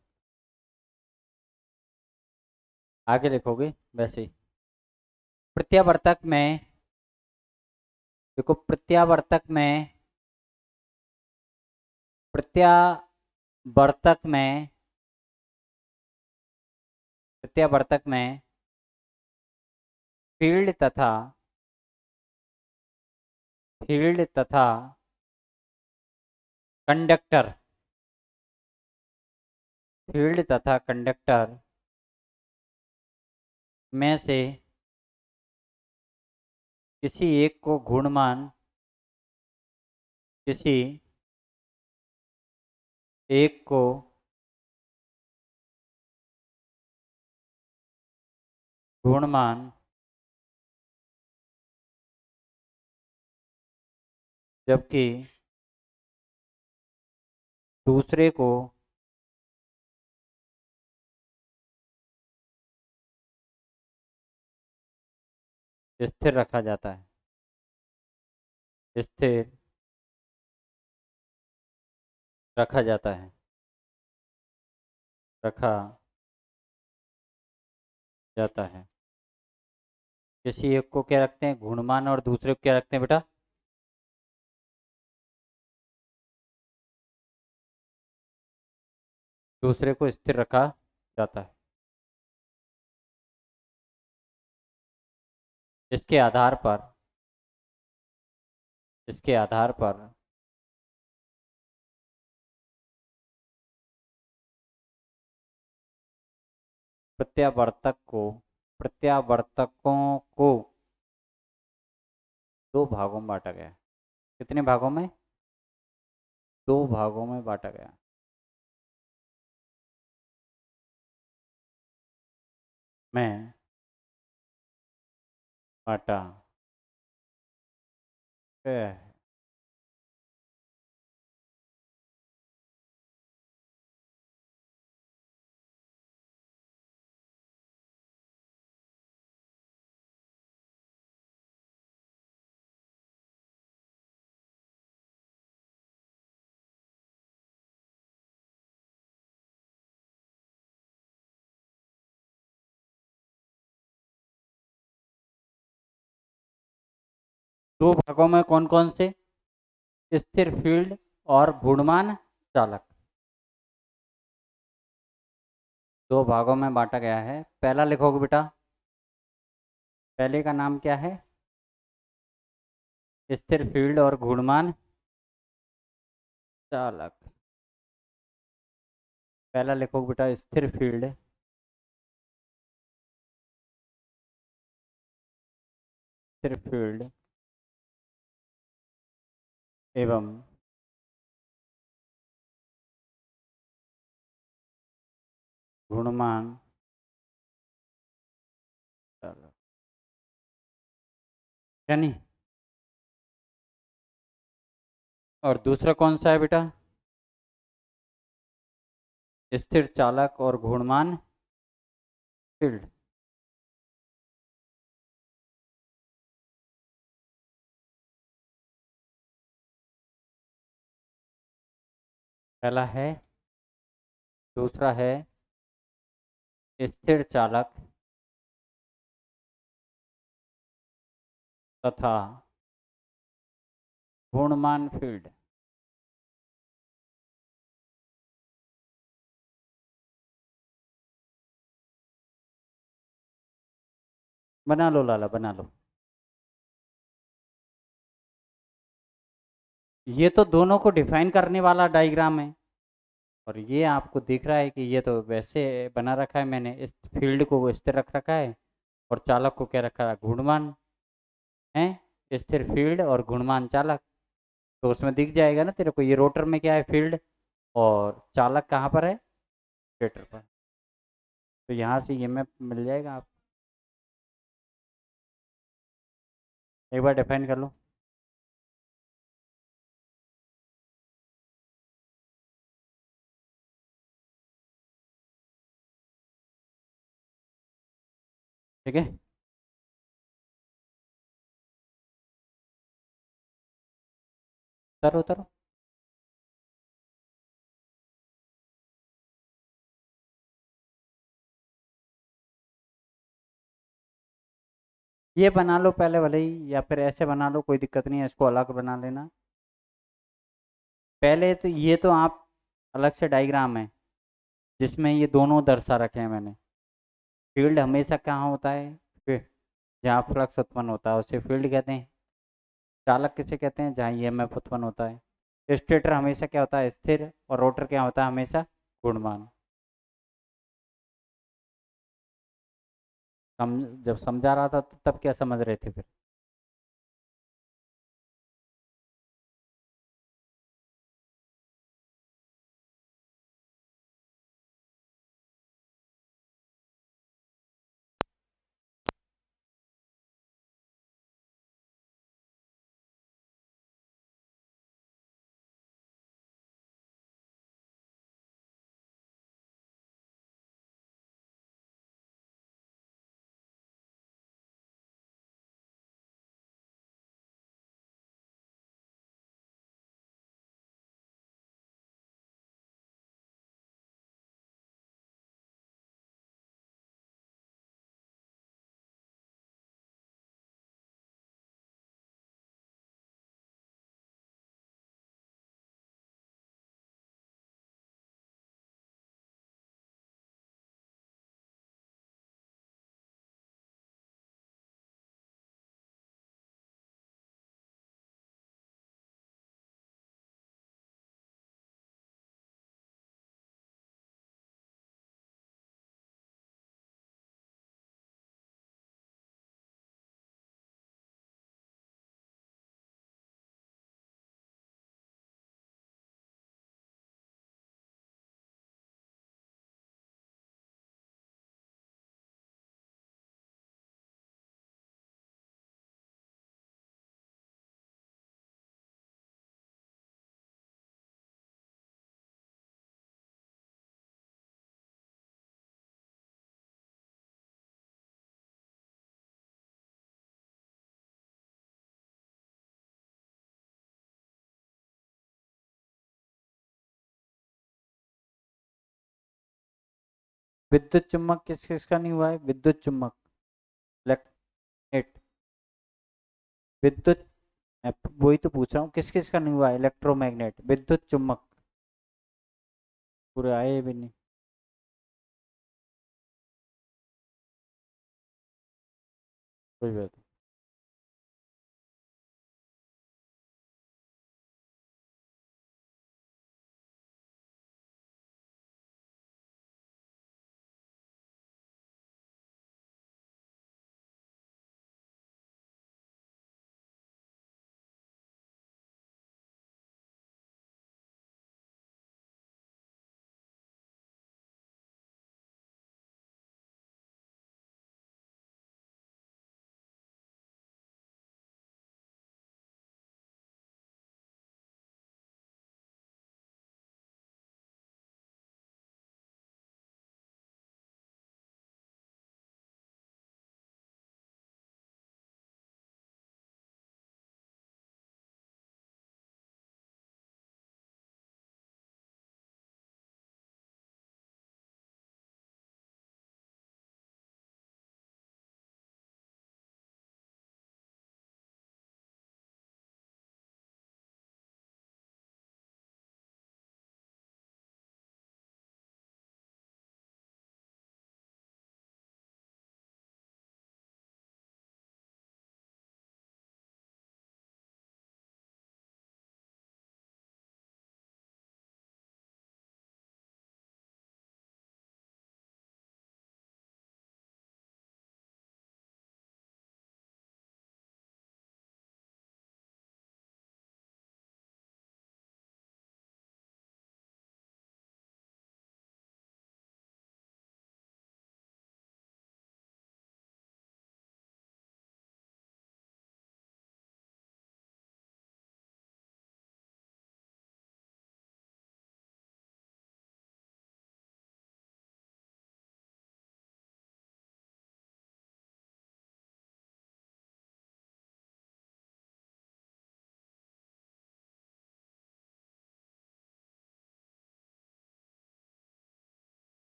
आगे लिखोगे वैसे ही। प्रत्यावर्तक में देखो, प्रत्यावर्तक में प्रत्यावर्तक में फील्ड तथा कंडक्टर में से किसी एक को घूर्णमान किसी एक को घूर्णमान जबकि दूसरे को स्थिर रखा जाता है। स्थिर रखा जाता है। रखा जाता है। किसी एक को क्या रखते हैं घूर्णमान और दूसरे को क्या रखते हैं बेटा? दूसरे को स्थिर रखा जाता है। इसके आधार पर इसके आधार पर प्रत्यावर्तक को प्रत्यावर्तकों को दो भागों में बांटा गया है। कितने भागों में? दो भागों में बांटा गया है। में बांटा गया है। दो भागों में कौन कौन से? स्थिर फील्ड और घूर्णमान चालक। दो भागों में बांटा गया है। पहला लिखोगे बेटा। पहले का नाम क्या है? स्थिर फील्ड और घूर्णमान चालक। पहला लिखोगे बेटा स्थिर फील्ड स्थिर फील्ड एवं घूर्णमान चालक। क्या नहीं? और दूसरा कौन सा है बेटा? स्थिर चालक और घूर्णमान फील्ड। पहला है। दूसरा है स्थिर चालक तथा घूर्णमान फील्ड। बना लो लाला, बना लो। ये तो दोनों को डिफाइन करने वाला डायग्राम है। और ये आपको दिख रहा है कि ये तो वैसे बना रखा है मैंने, इस फील्ड को स्थिर रख रखा है और चालक को क्या रखा है? घूर्णमान है। स्थिर फील्ड और घूर्णमान चालक। तो उसमें दिख जाएगा ना तेरे को, ये रोटर में क्या है? फील्ड। और चालक कहाँ पर है? स्टेटर पर। तो यहाँ से ये मैप मिल जाएगा आप। एक बार डिफाइन कर लो। ठीक है। उतरो उतरो। ये बना लो पहले भले ही, या फिर ऐसे बना लो, कोई दिक्कत नहीं है, इसको अलग बना लेना। पहले तो ये तो आप अलग से डायग्राम है जिसमें ये दोनों दर्शा रखे हैं मैंने। फील्ड हमेशा कहाँ होता है? जहाँ फ्लक्स उत्पन्न होता है उसे फील्ड कहते हैं। चालक किसे कहते हैं? जहाँ ईएमएफ उत्पन्न होता है। स्टेटर हमेशा क्या होता है? स्थिर। और रोटर क्या होता है? हमेशा घूर्णमान। जब समझा रहा था तो तब क्या समझ रहे थे फिर? विद्युत चुम्बक किस किस का नहीं हुआ है? विद्युत चुम्बक, इलेक्ट्रोमैग्नेट, विद्युत, मैं वही तो पूछ रहा हूँ, किस किस का नहीं हुआ है? इलेक्ट्रोमैग्नेट, विद्युत चुम्बक, पूरे आए भी नहीं। कोई बात नहीं।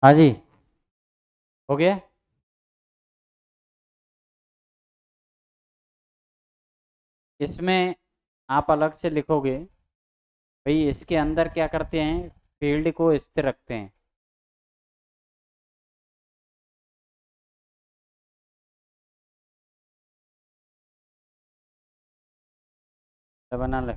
हाँ जी, हो गया। इसमें आप अलग से लिखोगे भाई, इसके अंदर क्या करते हैं, फील्ड को स्थिर रखते हैं। तो बना ले।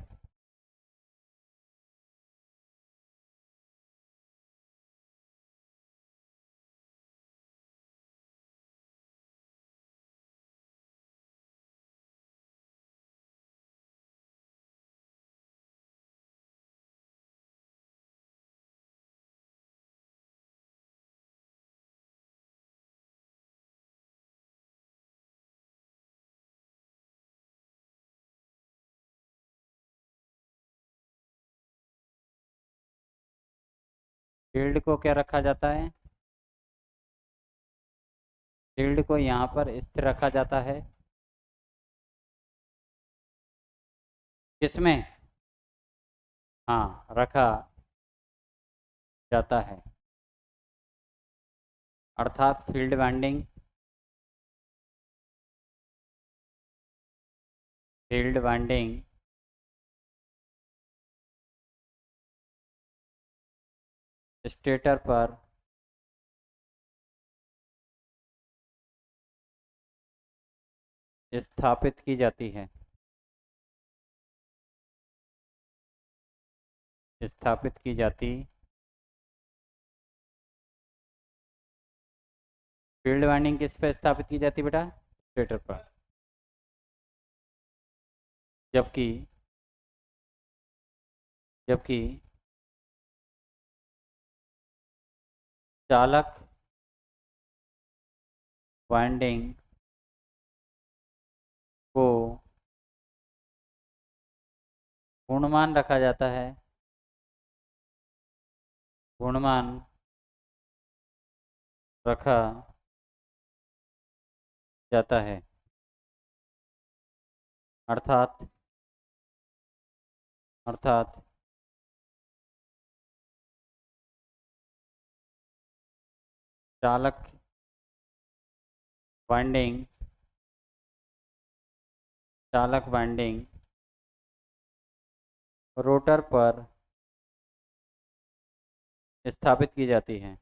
फील्ड को क्या रखा जाता है? फील्ड को यहाँ पर स्थिर रखा जाता है। किसमें? हाँ, रखा जाता है। अर्थात field winding, field winding stator पर स्थापित की जाती है। स्थापित की जाती। फील्ड वाइंडिंग किस पे स्थापित की जाती बेटा? स्टेटर पर। जबकि जबकि चालक वाइंडिंग को गुणमान रखा जाता है। गुणमान रखा जाता है। अर्थात अर्थात चालक वाइंडिंग चालक वाइंडिंग रोटर पर स्थापित की जाती है।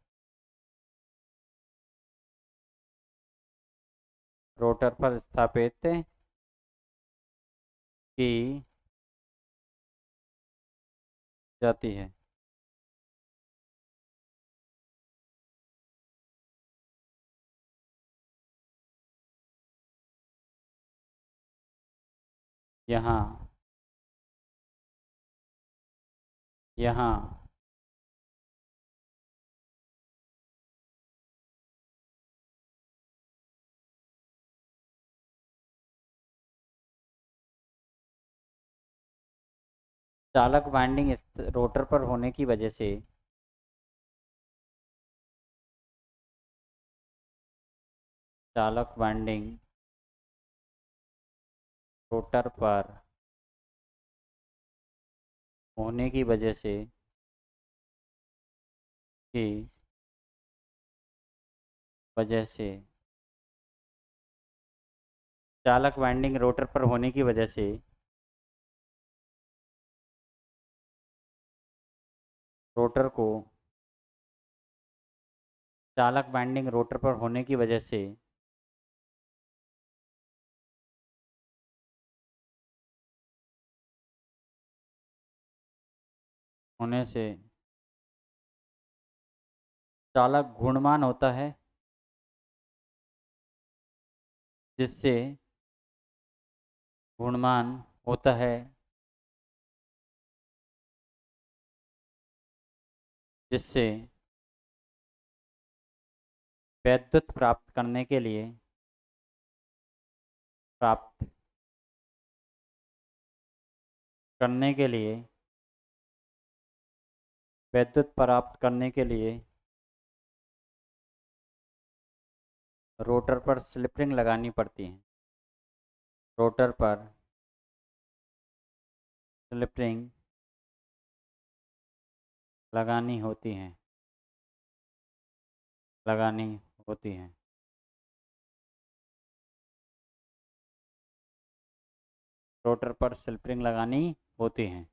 रोटर पर स्थापित की जाती है। यहाँ यहाँ चालक वाइंडिंग रोटर पर होने की वजह से चालक वाइंडिंग रोटर पर होने की वजह से की वजह से चालक वाइंडिंग रोटर पर होने की वजह से रोटर को चालक वाइंडिंग रोटर पर होने की वजह से होने से चालक घूर्णमान होता है, जिससे घूर्णमान होता है जिससे विद्युत प्राप्त करने के लिए विद्युत प्राप्त करने के लिए रोटर पर स्लिप रिंग लगानी पड़ती है। रोटर पर स्लिप रिंग लगानी होती हैं लगानी होती हैं। रोटर पर स्लिप रिंग लगानी होती हैं।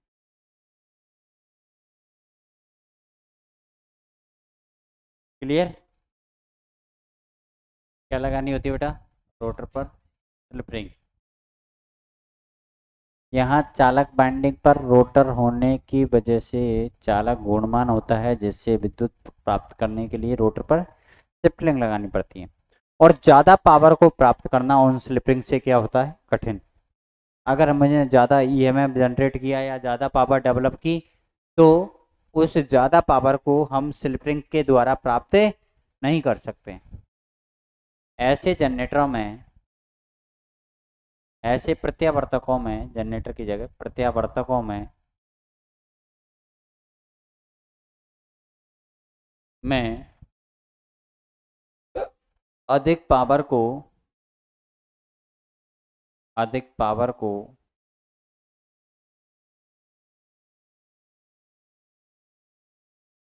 क्लियर? क्या लगानी होती है बेटा? रोटर पर स्लिप रिंग। यहाँ चालक वाइंडिंग पर रोटर होने की वजह से चालक घूर्णमान होता है, जिससे विद्युत प्राप्त करने के लिए रोटर पर स्लिप रिंग लगानी पड़ती है। और ज़्यादा पावर को प्राप्त करना उन स्लिप रिंग से क्या होता है, कठिन। अगर हमने ज़्यादा ईएमएफ जनरेट किया या ज़्यादा पावर डेवलप की, तो उस ज़्यादा पावर को हम स्लिप रिंग के द्वारा प्राप्त नहीं कर सकते। ऐसे जनरेटरों में, ऐसे प्रत्यावर्तकों में, जनरेटर की जगह प्रत्यावर्तकों में अधिक पावर को अधिक पावर को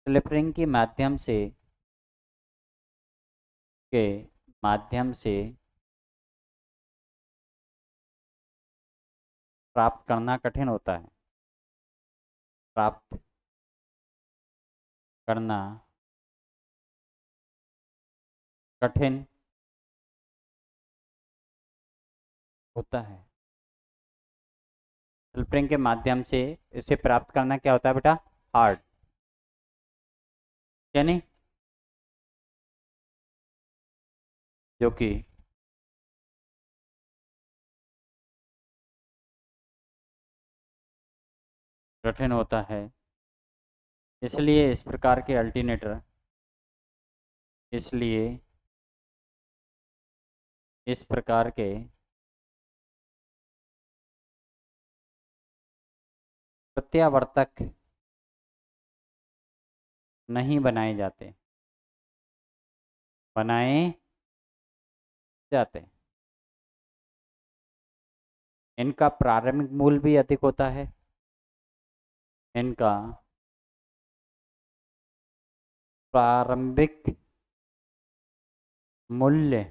स्लिप रिंग के माध्यम से के माध्यम से प्राप्त करना कठिन होता है। प्राप्त करना कठिन होता है। स्लिप रिंग के माध्यम से इसे प्राप्त करना क्या होता है बेटा, हार्ड, यानी जो कि कठिन होता है। इसलिए इस प्रकार के अल्टरनेटर इसलिए इस प्रकार के प्रत्यावर्तक नहीं बनाए जाते, बनाए जाते। इनका प्रारंभिक मूल्य भी अधिक होता है। इनका प्रारंभिक मूल्य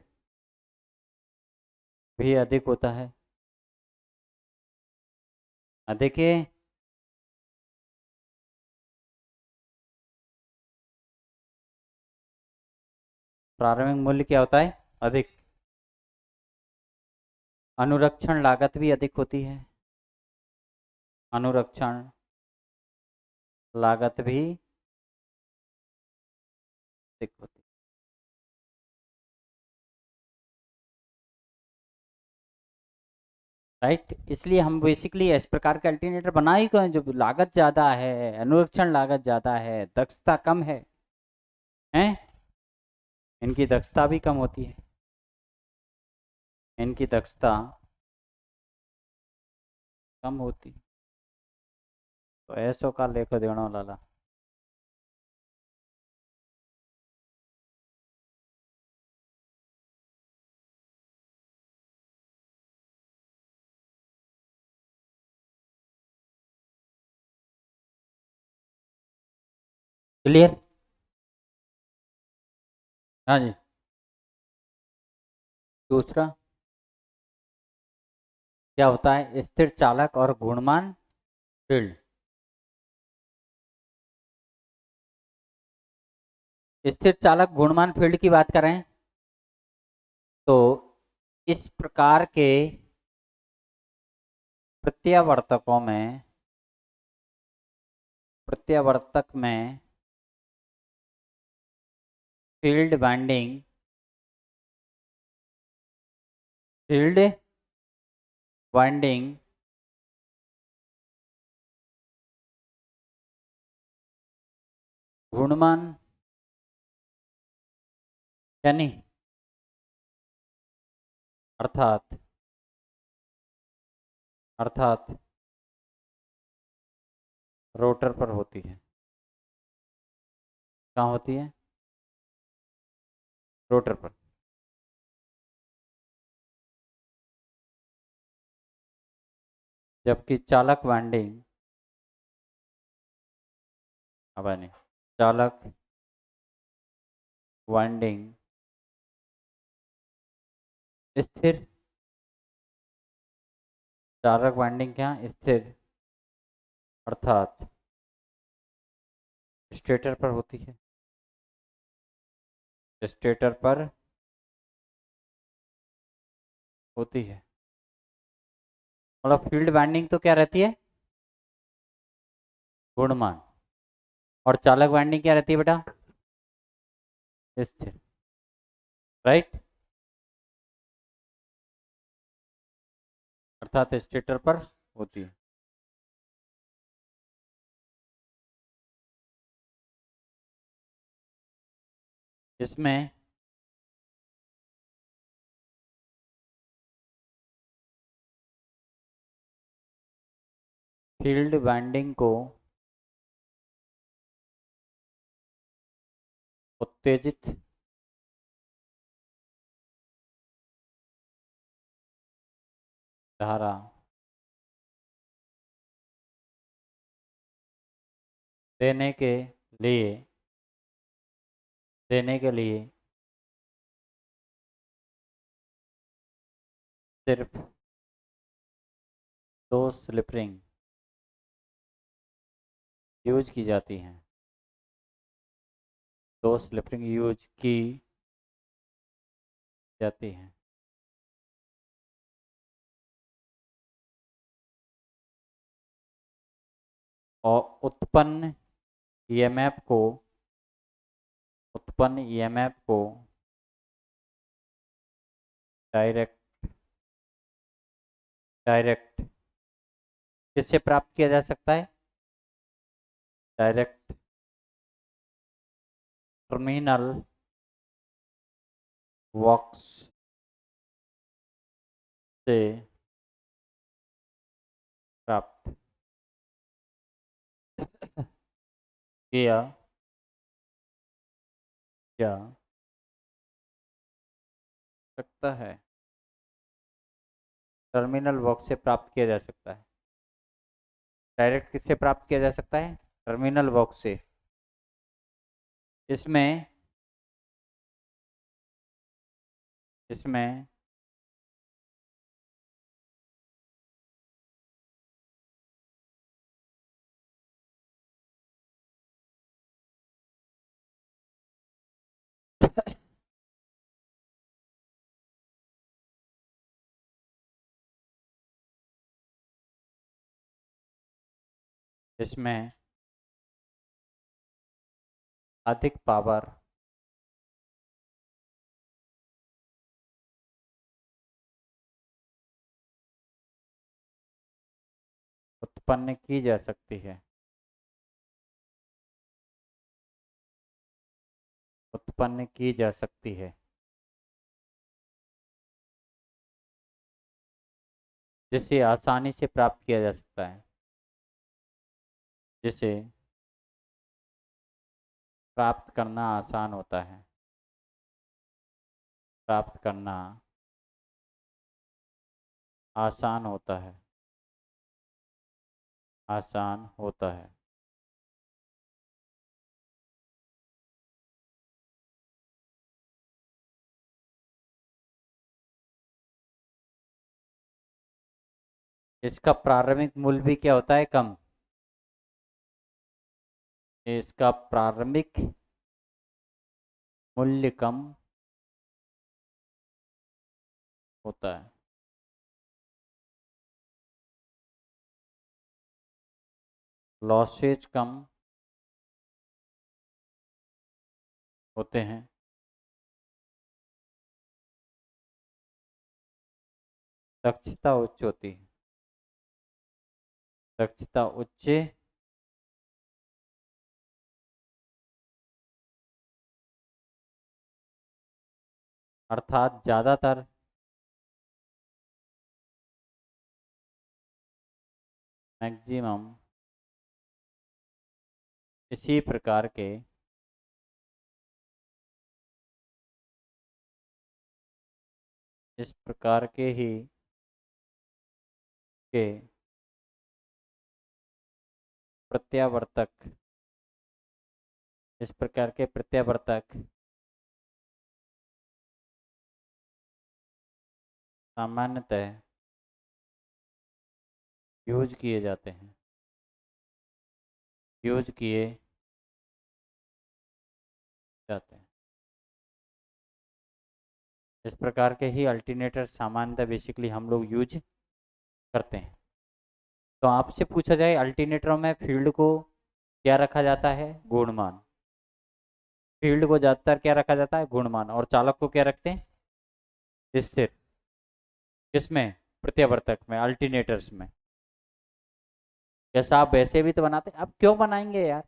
भी अधिक होता है। अधिक है। प्रारंभिक मूल्य क्या होता है, अधिक। अनुरक्षण लागत भी अधिक होती है। अनुरक्षण लागत भी अधिक होती है। राइट, इसलिए हम बेसिकली इस प्रकार के अल्टरनेटर बना ही क्यों, जो लागत ज़्यादा है, अनुरक्षण लागत ज़्यादा है, दक्षता कम है। इनकी दक्षता भी कम होती है। इनकी दक्षता कम होती है। तो ऐसो का लेखो देणो लाला। क्लियर। हाँ जी। दूसरा क्या होता है, स्थिर चालक और घूर्णमान फील्ड। स्थिर चालक घूर्णमान फील्ड की बात करें तो इस प्रकार के प्रत्यावर्तक में फील्ड वाइंडिंग फील्ड वाइंडिंग घूर्णमान यानी अर्थात अर्थात रोटर पर होती है। कहाँ होती है, रोटर पर। जबकि चालक वाइंडिंग, अब नहीं, चालक वाइंडिंग स्थिर, चालक वाइंडिंग क्या स्थिर, अर्थात स्टेटर पर होती है। स्टेटर पर होती है। मतलब फील्ड वाइंडिंग तो क्या रहती है, गुणमान, और चालक वाइंडिंग क्या रहती है बेटा, स्थिर, राइट, अर्थात स्टेटर पर होती है। इसमें फील्ड वाइंडिंग को उत्तेजित धारा देने के लिए देने के लिए सिर्फ दो स्लिप रिंग यूज की जाती हैं, दो स्लिप रिंग यूज की जाती हैं। और उत्पन्न ईएमएफ को डायरेक्ट डायरेक्ट किससे प्राप्त किया जा सकता है, डायरेक्ट टर्मिनल वॉक्स से प्राप्त किया जा सकता है, टर्मिनल वॉक्स से प्राप्त किया जा सकता है। डायरेक्ट किससे प्राप्त किया जा सकता है, टर्मिनल वॉक्स से। इसमें इसमें इसमें अधिक पावर उत्पन्न की जा सकती है, उत्पन्न की जा सकती है, जिसे आसानी से प्राप्त किया जा सकता है, जिसे प्राप्त करना आसान होता है, प्राप्त करना आसान होता है, आसान होता है। इसका प्रारंभिक मूल्य भी क्या होता है, कम। इसका प्रारंभिक मूल्य कम होता है, लॉसेज कम होते हैं, दक्षता उच्च होती है, दक्षता उच्च अर्थात ज़्यादातर मैक्सिमम इसी प्रकार के इस प्रकार के ही के प्रत्यावर्तक इस प्रकार के प्रत्यावर्तक सामान्यतः यूज किए जाते हैं, यूज किए जाते हैं। इस प्रकार के ही अल्टरनेटर सामान्यतः बेसिकली हम लोग यूज करते हैं। तो आपसे पूछा जाए अल्टरनेटरों में फील्ड को क्या रखा जाता है, गुणमान। फील्ड को ज्यादातर क्या रखा जाता है, गुणमान, और चालक को क्या रखते हैं, स्थिर। किसमें, प्रत्यावर्तक में, अल्टरनेटर्स में। जैसा आप वैसे भी तो बनाते, अब क्यों बनाएंगे यार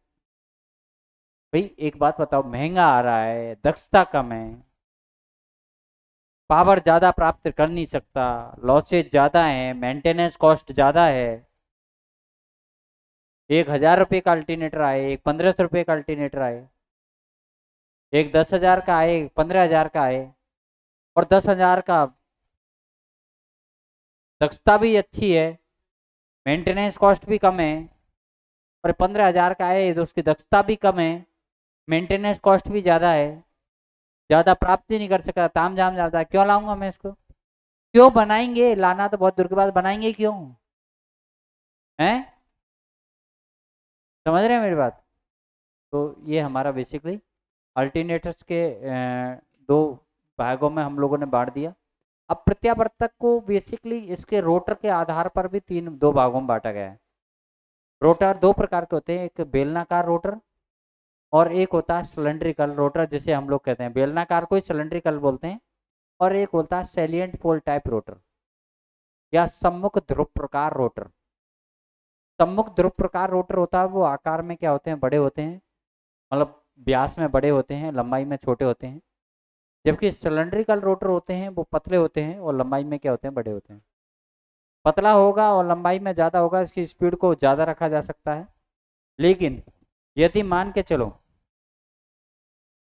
भाई, एक बात बताओ, महंगा आ रहा है, दक्षता कम है, पावर ज्यादा प्राप्त कर नहीं सकता, लॉसेज ज्यादा है, मेंटेनेंस कॉस्ट ज्यादा है। 1,000 रुपये का अल्टरनेटर आए, एक 1,500 रुपये का अल्टरनेटर आए, एक 10,000 का आए, एक 15,000 का आए, और 10,000 का दक्षता भी अच्छी है, मेंटेनेंस कॉस्ट भी कम है, और 15,000 का आए तो उसकी दक्षता भी कम है, मेंटेनेंस कॉस्ट भी ज्यादा है, ज्यादा प्राप्त ही नहीं कर सकता, ताम झाम ज्यादा है, क्यों लाऊंगा मैं इसको, क्यों बनाएंगे, लाना तो बहुत दूर की बात, बनाएंगे क्यों है। समझ रहे हैं मेरी बात। तो ये हमारा बेसिकली अल्टरनेटर्स के दो भागों में हम लोगों ने बांट दिया। अब प्रत्यावर्तक को बेसिकली इसके रोटर के आधार पर भी दो भागों में बांटा गया है। रोटर दो प्रकार के होते हैं, एक बेलनाकार रोटर और एक होता है सिलेंड्रिकल रोटर, जिसे हम लोग कहते हैं, बेलनाकार को ही सिलेंड्रिकल बोलते हैं, और एक होता है सैलिएंट पोल टाइप रोटर या सम्मुख ध्रुव प्रकार रोटर। सम्मुख ध्रुव प्रकार रोटर होता है वो आकार में क्या होते हैं, बड़े होते हैं, मतलब व्यास में बड़े होते हैं, लंबाई में छोटे होते हैं, जबकि सिलेंड्रिकल रोटर होते हैं वो पतले होते हैं और लंबाई में क्या होते हैं, बड़े होते हैं। पतला होगा और लंबाई में ज़्यादा होगा, इसकी स्पीड को ज़्यादा रखा जा सकता है। लेकिन यदि मान के चलो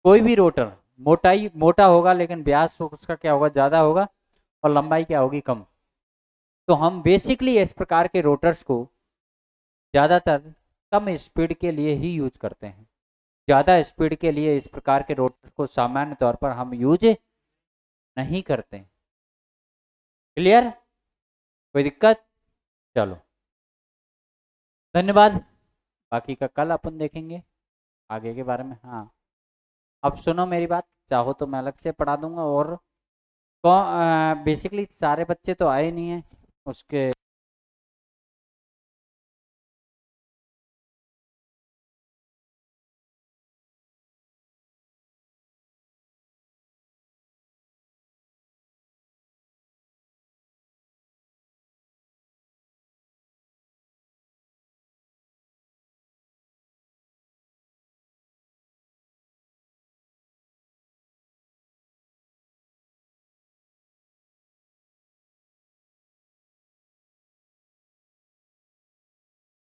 कोई भी रोटर मोटाई मोटा होगा लेकिन व्यास उसका क्या होगा, ज़्यादा होगा, और लंबाई क्या होगी, कम, तो हम बेसिकली इस प्रकार के रोटर्स को ज़्यादातर कम स्पीड के लिए ही यूज करते हैं। ज़्यादा स्पीड के लिए इस प्रकार के रोटर्स को सामान्य तौर पर हम यूज नहीं करते। क्लियर, कोई दिक्कत, चलो धन्यवाद। बाकी का कल अपन देखेंगे आगे के बारे में। हाँ, अब सुनो मेरी बात, चाहो तो मैं अलग से पढ़ा दूंगा, और बेसिकली सारे बच्चे तो आए नहीं हैं, उसके